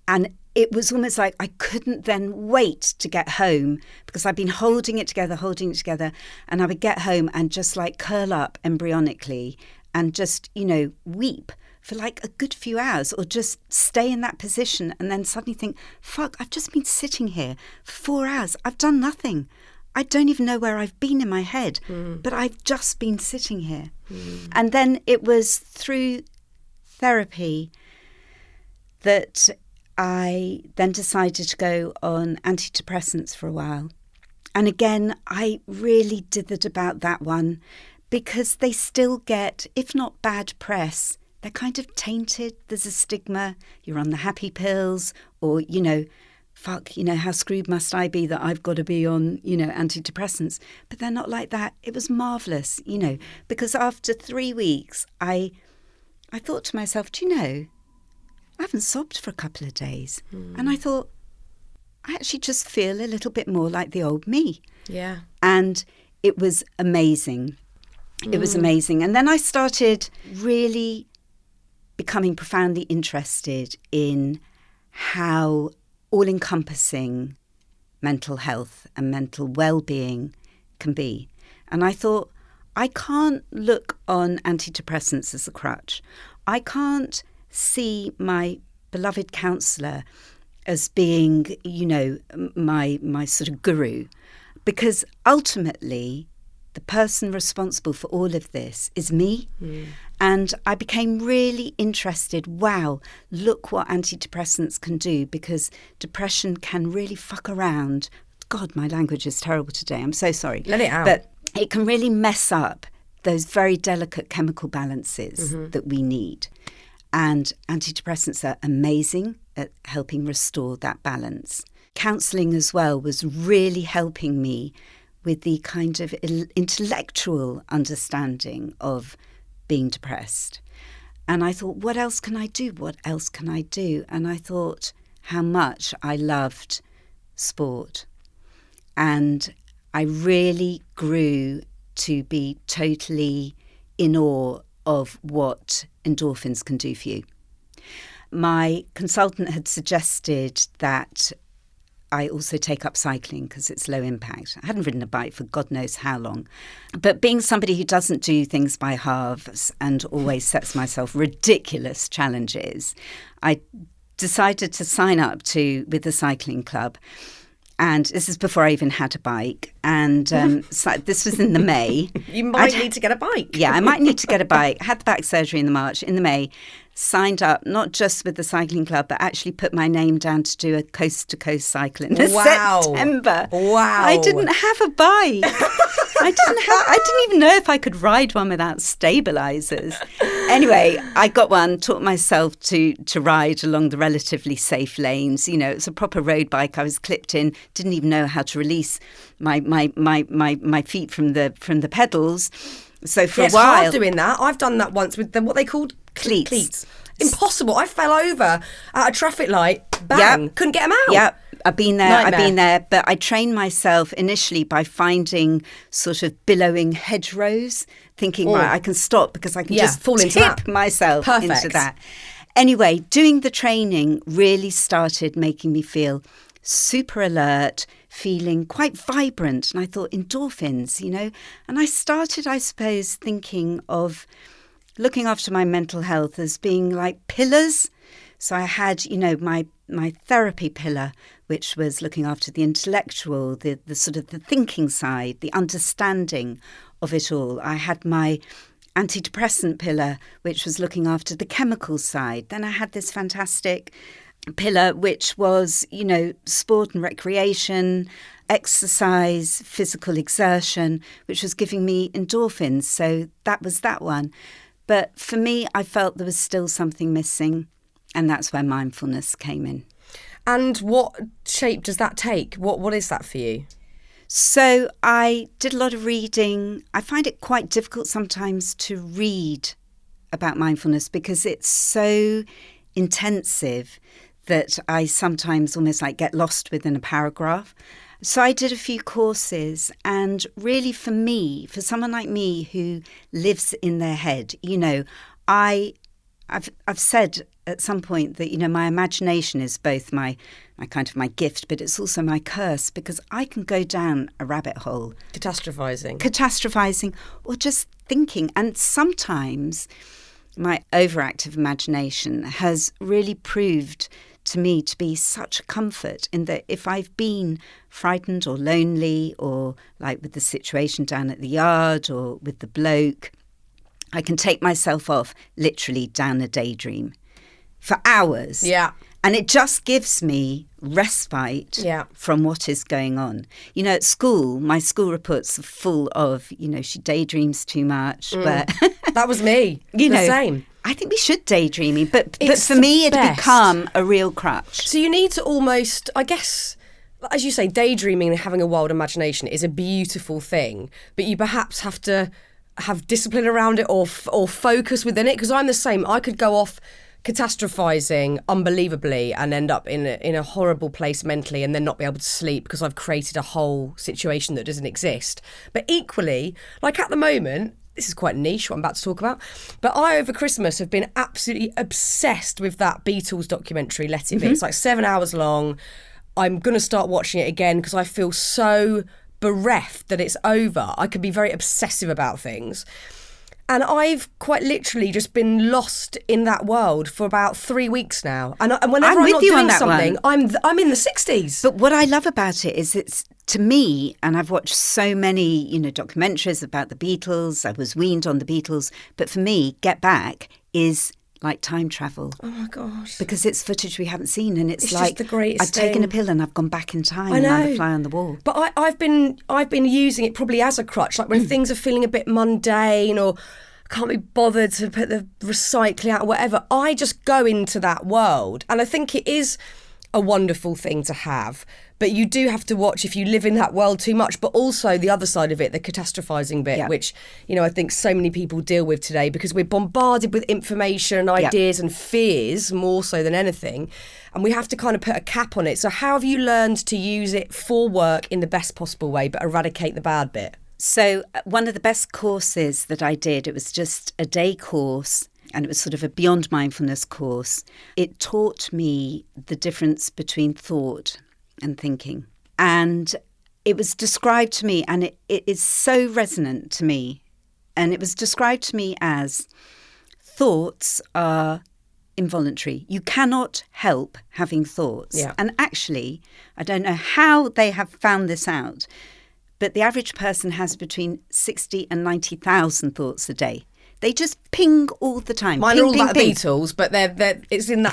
and it was almost like I couldn't then wait to get home, because I'd been holding it together, and I would get home and just like curl up embryonically and just, weep for like a good few hours, or just stay in that position and then suddenly think, fuck, I've just been sitting here for 4 hours. I've done nothing. I don't even know where I've been in my head, but I've just been sitting here. And then it was through therapy that I then decided to go on antidepressants for a while. And again, I really dithered about that one, because they still get, if not bad press, they're kind of tainted. There's a stigma. You're on the happy pills, or, fuck, how screwed must I be that I've got to be on, antidepressants. But they're not like that. It was marvellous, because after 3 weeks, I thought to myself, I haven't sobbed for a couple of days. And I thought, I actually just feel a little bit more like the old me. Yeah. And it was amazing. It was amazing. And then I started really becoming profoundly interested in how all-encompassing mental health and mental well-being can be. And I thought, I can't look on antidepressants as a crutch. I can't see my beloved counsellor as being, my sort of guru, because ultimately the person responsible for all of this is me. And I became really interested. Wow, look what antidepressants can do, because depression can really fuck around. God, my language is terrible today. I'm so sorry. Let it out. But it can really mess up those very delicate chemical balances that we need. And antidepressants are amazing at helping restore that balance. Counselling as well was really helping me with the kind of intellectual understanding of being depressed. And I thought, what else can I do? What else can I do? And I thought how much I loved sport. And I really grew to be totally in awe of what endorphins can do for you. my consultant had suggested that I also take up cycling because it's low impact. I hadn't ridden a bike for God knows how long. But being somebody who doesn't do things by halves and always sets myself ridiculous challenges, I decided to sign up with the cycling club. And this is before I even had a bike. And so this was in the May. You might need to get a bike. Yeah, I might need to get a bike. Had the back surgery in the March. In the May, signed up, not just with the cycling club, but actually put my name down to do a coast-to-coast cycle in September. Wow. I didn't have a bike. I didn't even know if I could ride one without stabilisers. Anyway, I got one, taught myself to ride along the relatively safe lanes. You know, it's a proper road bike. I was clipped in, didn't even know how to release my feet from the pedals. So for a while, it's hard doing that. I've done that once with what they called cleats. Impossible. I fell over at a traffic light. Bang. Yep. Couldn't get them out. Yep. I've been there. Nightmare. I've been there. But I trained myself initially by finding sort of billowing hedgerows, thinking, right, I can stop because I can just fall into tip myself into that. Anyway, doing the training really started making me feel super alert, feeling quite vibrant. And I thought, endorphins, you know. And I started, I suppose, thinking of looking after my mental health as being like pillars. So I had, you know, my therapy pillar, which was looking after the intellectual, the sort of the thinking side, the understanding of it all. I had my antidepressant pillar, which was looking after the chemical side. Then I had this fantastic pillar, which was, you know, sport and recreation, exercise, physical exertion, which was giving me endorphins. So that was that one. But for me, I felt there was still something missing. And that's where mindfulness came in. And what shape does that take? What is that for you? So I did a lot of reading. I find it quite difficult sometimes to read about mindfulness because it's so intensive that I sometimes almost like get lost within a paragraph. So I did a few courses, and really for me, for someone like me who lives in their head, you know, I've said at some point that, you know, my imagination is both my kind of my gift, but it's also my curse because I can go down a rabbit hole. Catastrophizing or just thinking. And sometimes my overactive imagination has really proved to me to be such a comfort in that if I've been frightened or lonely or like with the situation down at the yard or with the bloke, I can take myself off literally down a daydream for hours. Yeah. And it just gives me respite from what is going on. You know, at school, my school reports are full of, you know, she daydreams too much. But that was me. You know, same. I think we should daydreaming, but for me, it had become a real crutch. So you need to almost, I guess, as you say, daydreaming and having a wild imagination is a beautiful thing, but you perhaps have to have discipline around it or focus within it. Because I'm the same. I could go off catastrophizing unbelievably and end up in a horrible place mentally and then not be able to sleep because I've created a whole situation that doesn't exist. But equally, like at the moment, this is quite niche what I'm about to talk about, but I over Christmas have been absolutely obsessed with that Beatles documentary, Let It Be. It's like 7 hours long. I'm going to start watching it again because I feel so bereft that it's over. I could be very obsessive about things. And I've quite literally just been lost in that world for about 3 weeks now. And whenever I'm not doing something, I'm in the 60s. But what I love about it is it's, to me, and I've watched so many, you know, documentaries about the Beatles. I was weaned on the Beatles. But for me, Get Back is like time travel. Oh my gosh. Because it's footage we haven't seen, and it's like just the greatest I've taken a pill and I've gone back in time I know. and I'm a fly on the wall. But I've been using it probably as a crutch, like when things are feeling a bit mundane or I can't be bothered to put the recycling out or whatever. I just go into that world, and I think it is a wonderful thing to have. But you do have to watch if you live in that world too much, but also the other side of it, the catastrophizing bit, which, you know, I think so many people deal with today because we're bombarded with information and ideas and fears more so than anything. And we have to kind of put a cap on it. So how have you learned to use it for work in the best possible way, but eradicate the bad bit? So one of the best courses that I did, it was just a day course. and it was sort of a beyond mindfulness course. It taught me the difference between thought and thinking. And it was described to me, and it is so resonant to me. And it was described to me as thoughts are involuntary. You cannot help having thoughts. Yeah. And actually, I don't know how they have found this out, but the average person has between 60 and 90,000 thoughts a day. They just ping all the time. Mine ping, are all ping, about ping. the Beatles, but it's in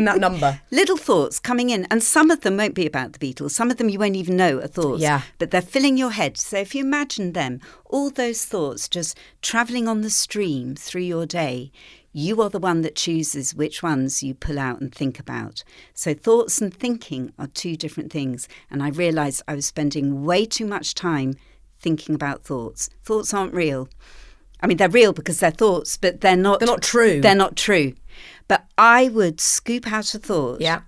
that number. Little thoughts coming in, and some of them won't be about the Beatles. Some of them you won't even know are thoughts. Yeah. But they're filling your head. So if you imagine them, all those thoughts just travelling on the stream through your day, you are the one that chooses which ones you pull out and think about. So thoughts and thinking are two different things. And I realised I was spending way too much time thinking about thoughts. Thoughts aren't real. I mean, they're real because they're thoughts, but they're not true. They're not true. But I would scoop out a thought, Yeah.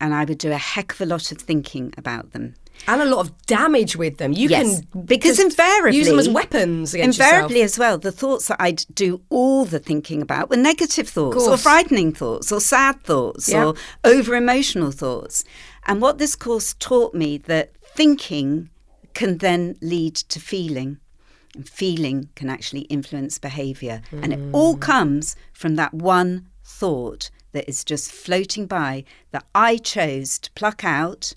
and I would do a heck of a lot of thinking about them. And a lot of damage with them. You Yes, can because just invariably use them as weapons against invariably yourself. as well, the thoughts that I'd do all the thinking about were negative thoughts or Course. frightening thoughts or sad thoughts Yeah. or over-emotional thoughts. And what this course taught me, that thinking can then lead to feeling. And feeling can actually influence behaviour. And it all comes from that one thought that is just floating by that I chose to pluck out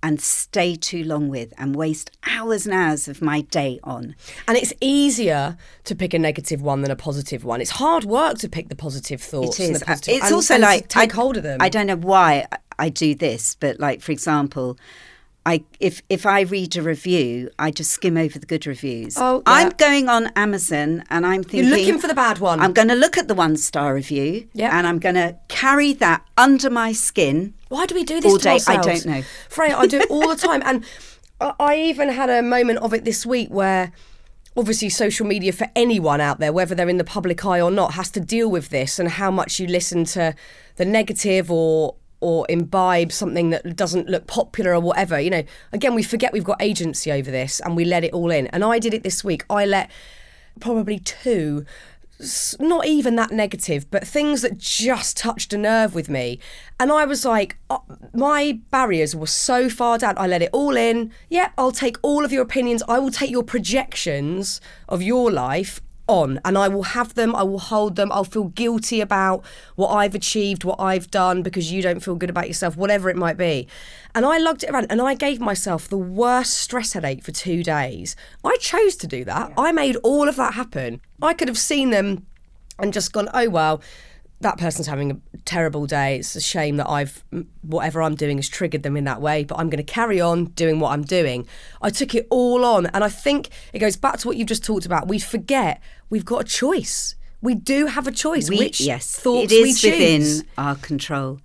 and stay too long with and waste hours and hours of my day on. And it's easier to pick a negative one than a positive one. It's hard work to pick the positive thoughts. It And is. the positive, It's and, also and to like take hold of them. I don't know why I do this, but like, for example, if I read a review, I just skim over the good reviews. Oh, yeah. I'm going on Amazon and I'm thinking, You're looking for the bad one. I'm going to look at the 1-star review, Yeah. and I'm going to carry that under my skin. Why do we do this all to day? ourselves? I don't know. Freya, I do it all the time. And I even had a moment of it this week where obviously social media for anyone out there, whether they're in the public eye or not, has to deal with this and how much you listen to the negative or imbibe something that doesn't look popular or whatever. You know, again, we forget we've got agency over this and we let it all in. And I did it this week. I let probably 2, not even that negative, but things that just touched a nerve with me. And I was like, my barriers were so far down. I let it all in. Yeah, I'll take all of your opinions. I will take your projections of your life on, and I will have them, I will hold them. I'll feel guilty about what I've achieved, what I've done, because you don't feel good about yourself, whatever it might be. And I lugged it around and I gave myself the worst stress headache for 2 days. I chose to do that. Yeah. I made all of that happen. I could have seen them and just gone, oh well, that person's having a terrible day. It's a shame that whatever I'm doing has triggered them in that way, but I'm going to carry on doing what I'm doing. I took it all on. And I think it goes back to what you've just talked about. We forget we've got a choice. We do have a choice. Which thoughts it is we choose. within our control.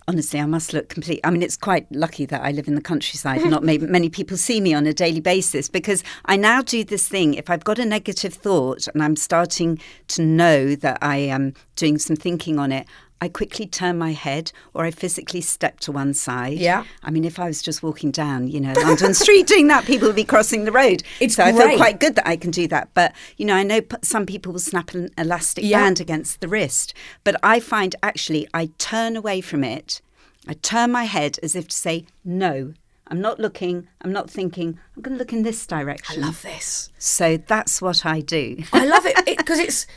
Honestly, I must look complete. I mean, it's quite lucky that I live in the countryside and not many people see me on a daily basis, because I now do this thing. If I've got a negative thought and I'm starting to know that I am doing some thinking on it, I quickly turn my head or I physically step to one side. Yeah. I mean, if I was just walking down, London Street doing that, people would be crossing the road. It's so great. I feel quite good that I can do that. But, I know some people will snap an elastic band against the wrist. But I find actually I turn away from it. I turn my head as if to say, no, I'm not looking, I'm not thinking, I'm going to look in this direction. I love this. So that's what I do. I love it because it's...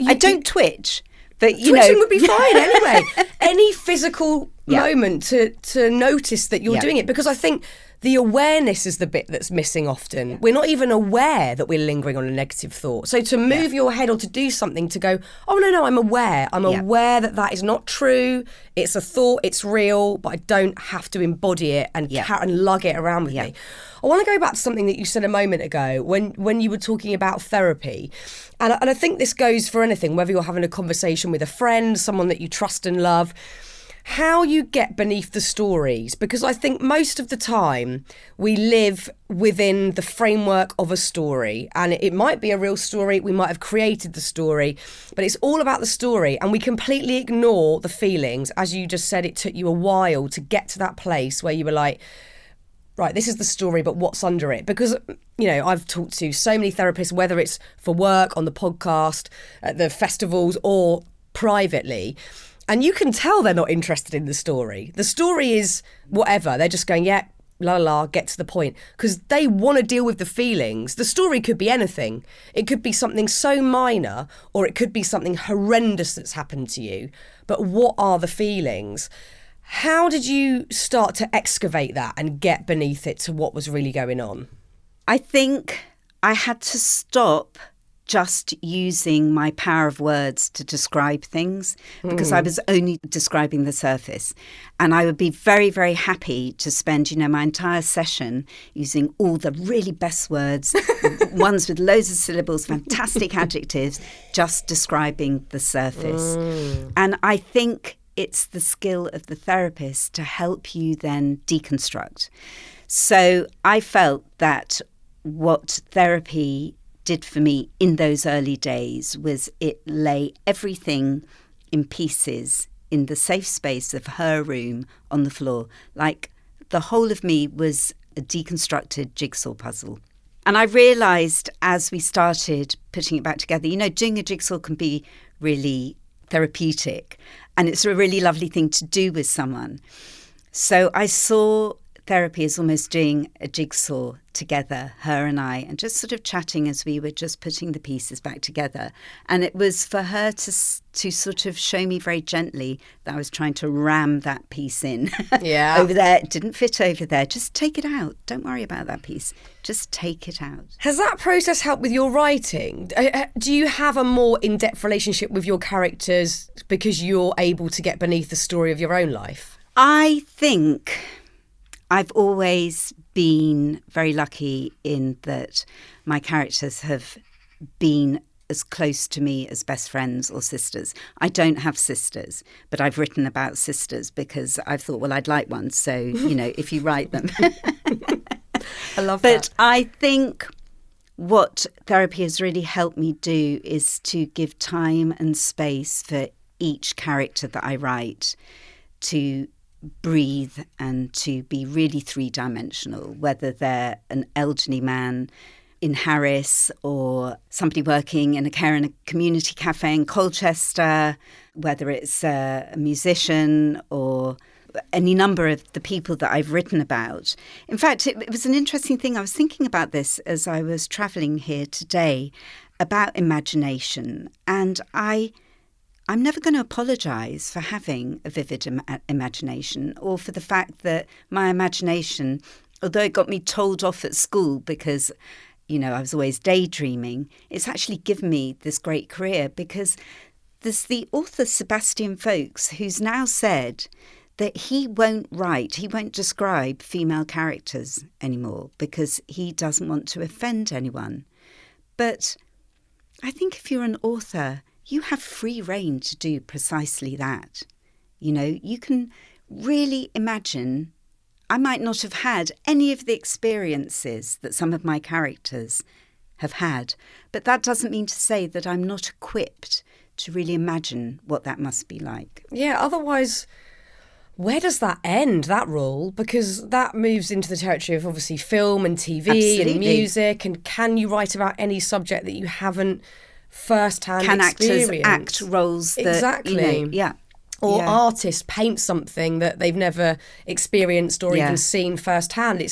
I don't twitch. But twitching would be fine anyway. Any physical moment to notice that you're doing it, because I think the awareness is the bit that's missing often. Yeah. We're not even aware that we're lingering on a negative thought. So to move your head or to do something to go, oh no, I'm aware. I'm aware that is not true. It's a thought. It's real, but I don't have to embody it and lug it around with me. I want to go back to something that you said a moment ago when you were talking about therapy. And I think this goes for anything, whether you're having a conversation with a friend, someone that you trust and love, how you get beneath the stories. Because I think most of the time we live within the framework of a story, and it might be a real story. We might have created the story, but it's all about the story, and we completely ignore the feelings. As you just said, it took you a while to get to that place where you were like, right, this is the story, but what's under it? Because, I've talked to so many therapists, whether it's for work, on the podcast, at the festivals, or privately. And you can tell they're not interested in the story. The story is whatever. They're just going, yeah, la la, get to the point. Because they want to deal with the feelings. The story could be anything. It could be something so minor, or it could be something horrendous that's happened to you. But what are the feelings? How did you start to excavate that and get beneath it to what was really going on? I think I had to stop just using my power of words to describe things, because I was only describing the surface. And I would be very, very happy to spend, my entire session using all the really best words, ones with loads of syllables, fantastic adjectives, just describing the surface. And I think it's the skill of the therapist to help you then deconstruct. So I felt that what therapy did for me in those early days was it lay everything in pieces in the safe space of her room on the floor. Like the whole of me was a deconstructed jigsaw puzzle. And I realised as we started putting it back together, doing a jigsaw can be really therapeutic, and it's a really lovely thing to do with someone. So I saw therapy as almost doing a jigsaw together, her and I, and just sort of chatting as we were just putting the pieces back together. And it was for her to sort of show me very gently that I was trying to ram that piece in. Yeah. Over there. It didn't fit over there. Just take it out. Don't worry about that piece. Just take it out. Has that process helped with your writing? Do you have a more in-depth relationship with your characters because you're able to get beneath the story of your own life? I think I've always been very lucky in that my characters have been as close to me as best friends or sisters. I don't have sisters, but I've written about sisters because I've thought, well, I'd like one. So, if you write them. I love that. But I I think what therapy has really helped me do is to give time and space for each character that I write to breathe and to be really three-dimensional, whether they're an elderly man in Harris or somebody working in a care and a community cafe in Colchester, whether it's a musician or any number of the people that I've written about. In fact, it was an interesting thing. I was thinking about this as I was travelling here today about imagination, and I'm never going to apologise for having a vivid imagination, or for the fact that my imagination, although it got me told off at school because, I was always daydreaming, it's actually given me this great career, because there's the author Sebastian Folkes who's now said that he won't describe female characters anymore because he doesn't want to offend anyone. But I think if you're an author, you have free rein to do precisely that. You can really imagine. I might not have had any of the experiences that some of my characters have had, but that doesn't mean to say that I'm not equipped to really imagine what that must be like. Yeah, otherwise, where does that end, that rule? Because that moves into the territory of obviously film and TV Absolutely. And music, and can you write about any subject that you haven't first-hand Can experience? actors act roles that, exactly. yeah. Or Yeah. artists paint something that they've never experienced or even seen firsthand.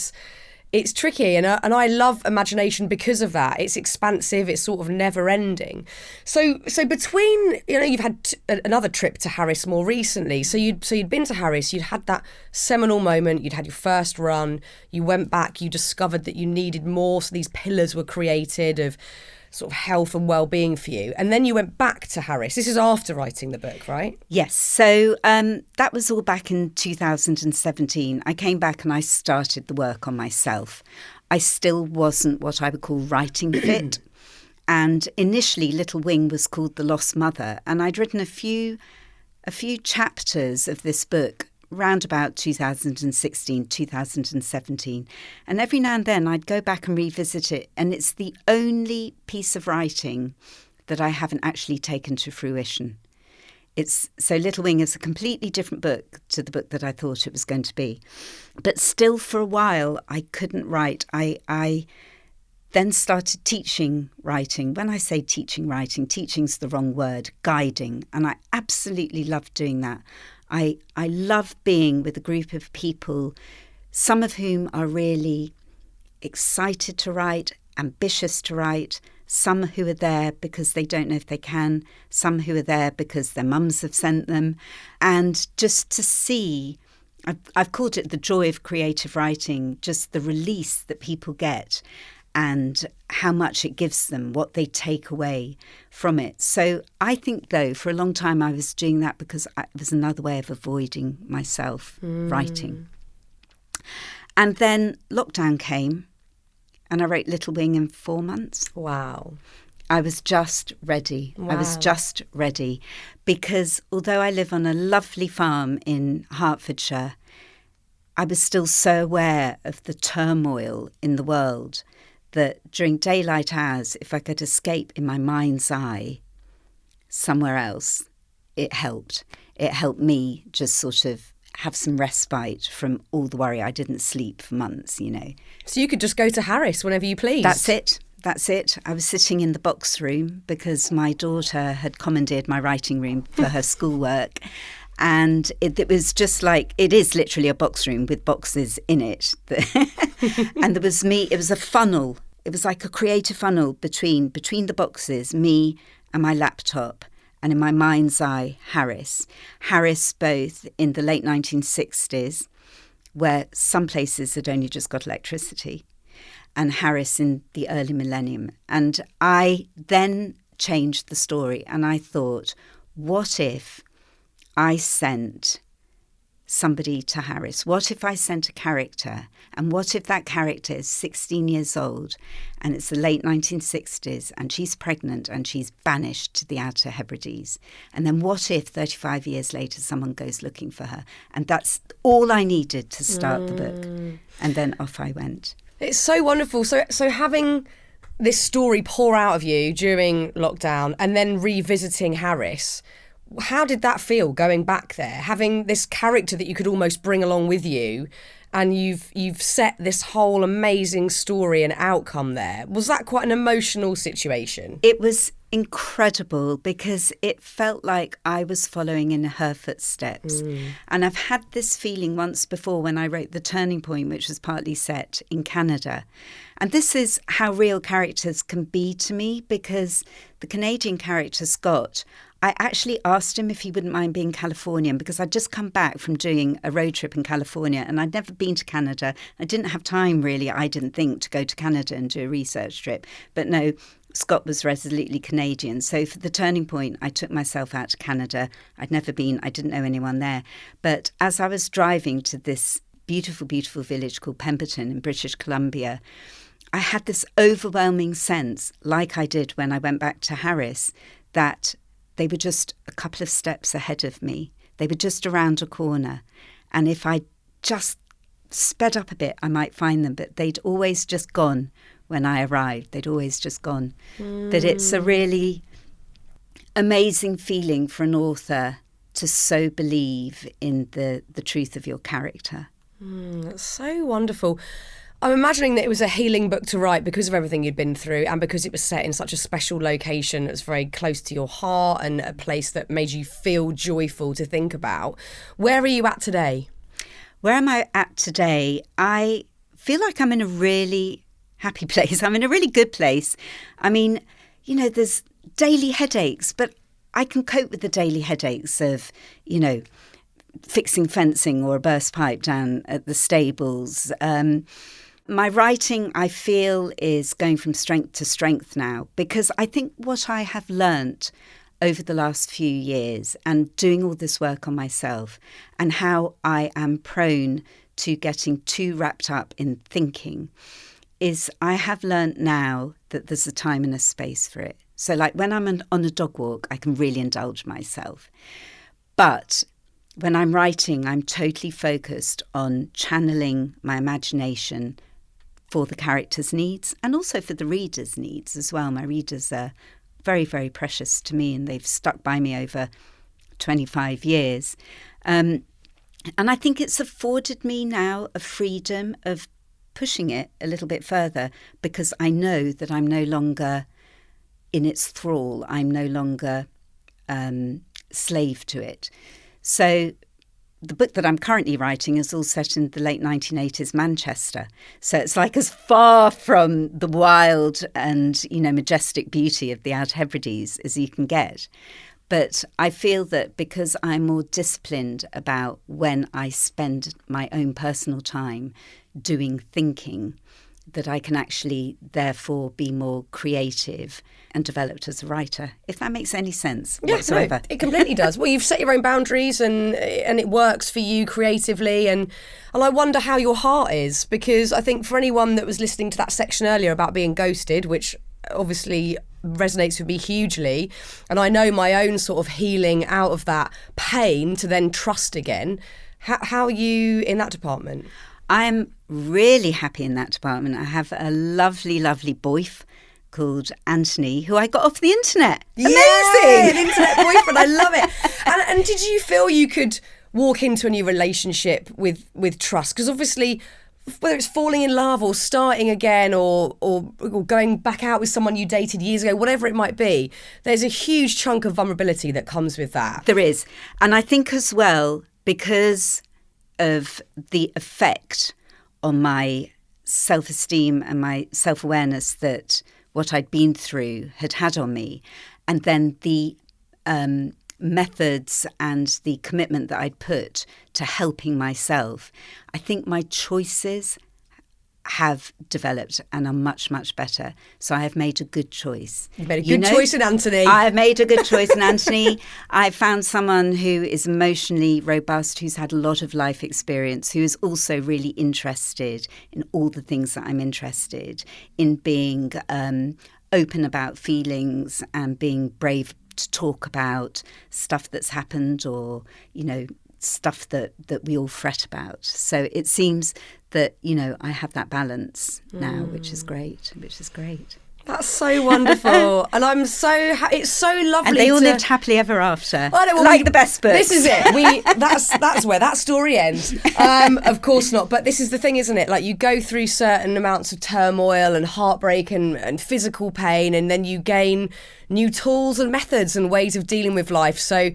It's tricky, and I love imagination because of that. It's expansive. It's sort of never-ending. So between you've had another trip to Harris more recently. So you'd been to Harris. You'd had that seminal moment. You'd had your first run. You went back. You discovered that you needed more. So these pillars were created of sort of health and well-being for you. And then you went back to Harris. This is after writing the book, right? Yes. So that was all back in 2017. I came back and I started the work on myself. I still wasn't what I would call writing fit. And initially, Little Wing was called The Lost Mother. And I'd written a few chapters of this book round about 2016, 2017. And every now and then I'd go back and revisit it. And it's the only piece of writing that I haven't actually taken to fruition. So Little Wing is a completely different book to the book that I thought it was going to be. But still for a while, I couldn't write. then started teaching writing. When I say teaching writing, teaching's the wrong word, guiding. And I absolutely love doing that. I love being with a group of people, some of whom are really excited to write, ambitious to write, some who are there because they don't know if they can, some who are there because their mums have sent them. And just to see, I've called it the joy of creative writing, just the release that people get and how much it gives them, what they take away from it. So I think, though, for a long time I was doing that because it was another way of avoiding myself writing. And then lockdown came and I wrote Little Wing in 4 months. Wow. I was just ready. Wow. I was just ready because although I live on a lovely farm in Hertfordshire, I was still so aware of the turmoil in the world that during daylight hours, if I could escape in my mind's eye somewhere else, it helped. It helped me just sort of have some respite from all the worry. I didn't sleep for months, you know. So you could just go to Harris whenever you please. That's it. I was sitting in the box room because my daughter had commandeered my writing room for her schoolwork. And it was just like, it is literally a box room with boxes in it. And there was me, it was a funnel. It was like a creative funnel between the boxes, me and my laptop. And in my mind's eye, Harris. Harris both in the late 1960s, where some places had only just got electricity, and Harris in the early millennium. And I then changed the story and I thought, what if I sent somebody to Harris? What if I sent a character? And what if that character is 16 years old and it's the late 1960s and she's pregnant and she's banished to the Outer Hebrides? And then what if 35 years later someone goes looking for her? And that's all I needed to start the book. And then off I went. It's so wonderful. So having this story pour out of you during lockdown and then revisiting Harris, how did that feel going back there, having this character that you could almost bring along with you, and you've set this whole amazing story and outcome there? Was that quite an emotional situation? It was incredible because it felt like I was following in her footsteps. And I've had this feeling once before when I wrote The Turning Point, which was partly set in Canada. And this is how real characters can be to me, because the Canadian character, Scott, I actually asked him if he wouldn't mind being Californian because I'd just come back from doing a road trip in California and I'd never been to Canada. I didn't have time, really, I didn't think, to go to Canada and do a research trip. But no, Scott was resolutely Canadian. So for The Turning Point, I took myself out to Canada. I'd never been, I didn't know anyone there. But as I was driving to this beautiful, beautiful village called Pemberton in British Columbia, I had this overwhelming sense, like I did when I went back to Harris, that they were just a couple of steps ahead of me. They were just around a corner. And if I just sped up a bit, I might find them. But they'd always just gone when I arrived. They'd always just gone. But it's a really amazing feeling for an author to so believe in the truth of your character. That's so wonderful. I'm imagining that it was a healing book to write because of everything you'd been through and because it was set in such a special location that was very close to your heart and a place that made you feel joyful to think about. Where are you at today? Where am I at today? I feel like I'm in a really happy place. I'm in a really good place. I mean, you know, there's daily headaches, but I can cope with the daily headaches of, you know, fixing fencing or a burst pipe down at the stables. My writing, I feel, is going from strength to strength now, because I think what I have learnt over the last few years and doing all this work on myself and how I am prone to getting too wrapped up in thinking is I have learnt now that there's a time and a space for it. So like when I'm on a dog walk, I can really indulge myself. But when I'm writing, I'm totally focused on channeling my imagination for the character's needs and also for the reader's needs as well. My readers are very, very precious to me and they've stuck by me over 25 years. And I think it's afforded me now a freedom of pushing it a little bit further because I know that I'm no longer in its thrall. I'm no longer slave to it. So the book that I'm currently writing is all set in the late 1980s Manchester. So it's like as far from the wild and, majestic beauty of the Outer Hebrides as you can get. But I feel that because I'm more disciplined about when I spend my own personal time doing thinking, that I can actually therefore be more creative and developed as a writer, if that makes any sense whatsoever. No, it completely does. Well, you've set your own boundaries and it works for you creatively. And I wonder how your heart is, because I think for anyone that was listening to that section earlier about being ghosted, which obviously resonates with me hugely, and I know my own sort of healing out of that pain to then trust again. How are you in that department? I'm really happy in that department. I have a lovely, lovely boyf called Anthony, who I got off the internet. Amazing! An internet boyfriend, I love it. And did you feel you could walk into a new relationship with trust? Because obviously, whether it's falling in love or starting again or going back out with someone you dated years ago, whatever it might be, there's a huge chunk of vulnerability that comes with that. There is. And I think as well, because of the effect on my self-esteem and my self-awareness that what I'd been through had on me, and then the methods and the commitment that I'd put to helping myself, I think my choices have developed and are much, much better. So I have made a good choice. You've made a good choice in Anthony. I have made a good choice in Anthony. I found someone who is emotionally robust, who's had a lot of life experience, who is also really interested in all the things that I'm interested in, being open about feelings and being brave to talk about stuff that's happened or, stuff that we all fret about. So it seems that, I have that balance now, which is great. That's so wonderful. And I'm it's so lovely. And they all lived happily ever after. I know, like the best books. This is it. That's where that story ends. Of course not. But this is the thing, isn't it? Like, you go through certain amounts of turmoil and heartbreak and physical pain, and then you gain new tools and methods and ways of dealing with life. So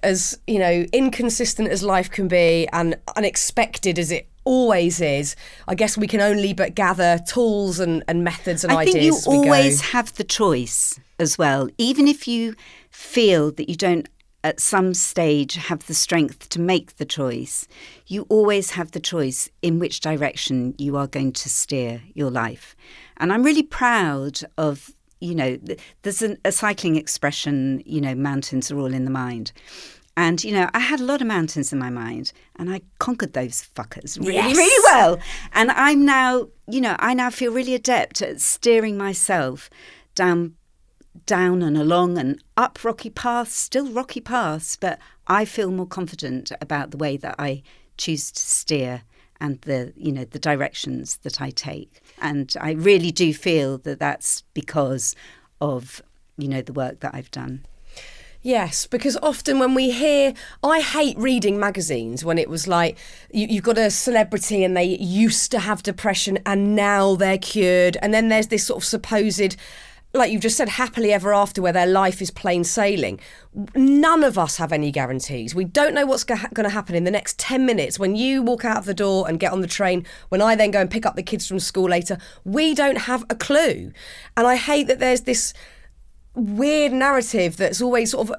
as, inconsistent as life can be and unexpected as it always is, I guess we can only but gather tools and methods and ideas. I think you always have the choice as well. Even if you feel that you don't at some stage have the strength to make the choice, you always have the choice in which direction you are going to steer your life. And I'm really proud of, there's a cycling expression, mountains are all in the mind. And, I had a lot of mountains in my mind and I conquered those fuckers really, really well. And I'm now, I now feel really adept at steering myself down and along and up rocky paths, still rocky paths, but I feel more confident about the way that I choose to steer and the directions that I take. And I really do feel that that's because of, the work that I've done. Yes, because often when we hear, I hate reading magazines when it was like, you've got a celebrity and they used to have depression and now they're cured. And then there's this sort of supposed, like you've just said, happily ever after, where their life is plain sailing. None of us have any guarantees. We don't know what's going to happen in the next 10 minutes. When you walk out of the door and get on the train, when I then go and pick up the kids from school later, we don't have a clue. And I hate that there's this weird narrative that's always sort of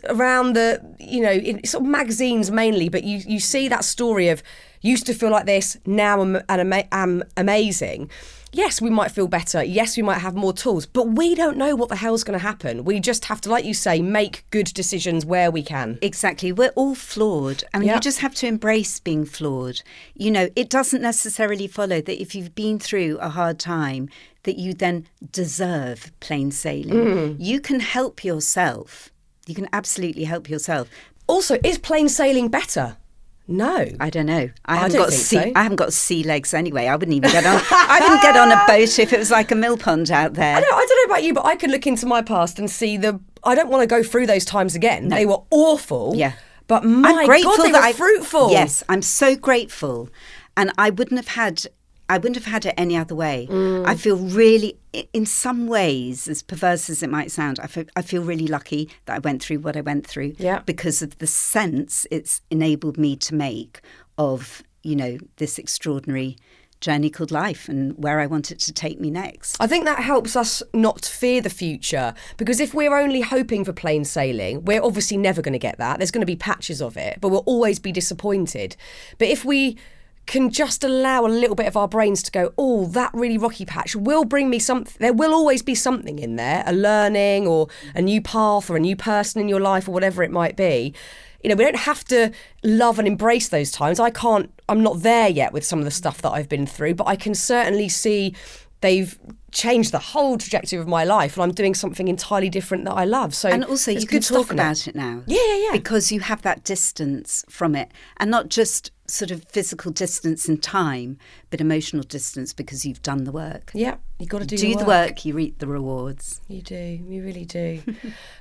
around the, in sort of magazines mainly, but you see that story of used to feel like this, now I'm amazing. Yes, we might feel better. Yes, we might have more tools, but we don't know what the hell's going to happen. We just have to, like you say, make good decisions where we can. Exactly. We're all flawed. I mean, You just have to embrace being flawed. It doesn't necessarily follow that if you've been through a hard time that you then deserve plain sailing. You can help yourself. You can absolutely help yourself. Also, is plain sailing better? No, I don't know. I haven't got sea legs anyway. I wouldn't even get on. I wouldn't get on a boat if it was like a mill pond out there. I don't know about you, but I could look into my past and see I don't want to go through those times again. No. They were awful. Yeah, but my God, they were fruitful. Yes, I'm so grateful, and I wouldn't have had I wouldn't have had it any other way. I feel really, in some ways, as perverse as it might sound, I feel really lucky that I went through what I went through because of the sense it's enabled me to make of, this extraordinary journey called life and where I want it to take me next. I think that helps us not fear the future, because if we're only hoping for plain sailing, we're obviously never going to get that. There's going to be patches of it, but we'll always be disappointed. But if we can just allow a little bit of our brains to go, oh, that really rocky patch will bring me something. There will always be something in there, a learning or a new path or a new person in your life or whatever it might be. We don't have to love and embrace those times. I'm not there yet with some of the stuff that I've been through, but I can certainly see they've changed the whole trajectory of my life and I'm doing something entirely different that I love. So, and also you can talk about it now. Yeah. Because you have that distance from it, and not just sort of physical distance in time, but emotional distance because you've done the work. Yeah, you've got to do the work, you reap the rewards. You do, you really do.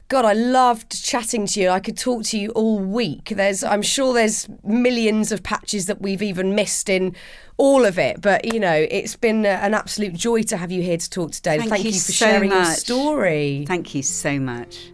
God, I loved chatting to you. I could talk to you all week. I'm sure there's millions of patches that we've even missed in all of it. But, it's been an absolute joy to have you here to talk today. Thank you for sharing your story. Thank you so much.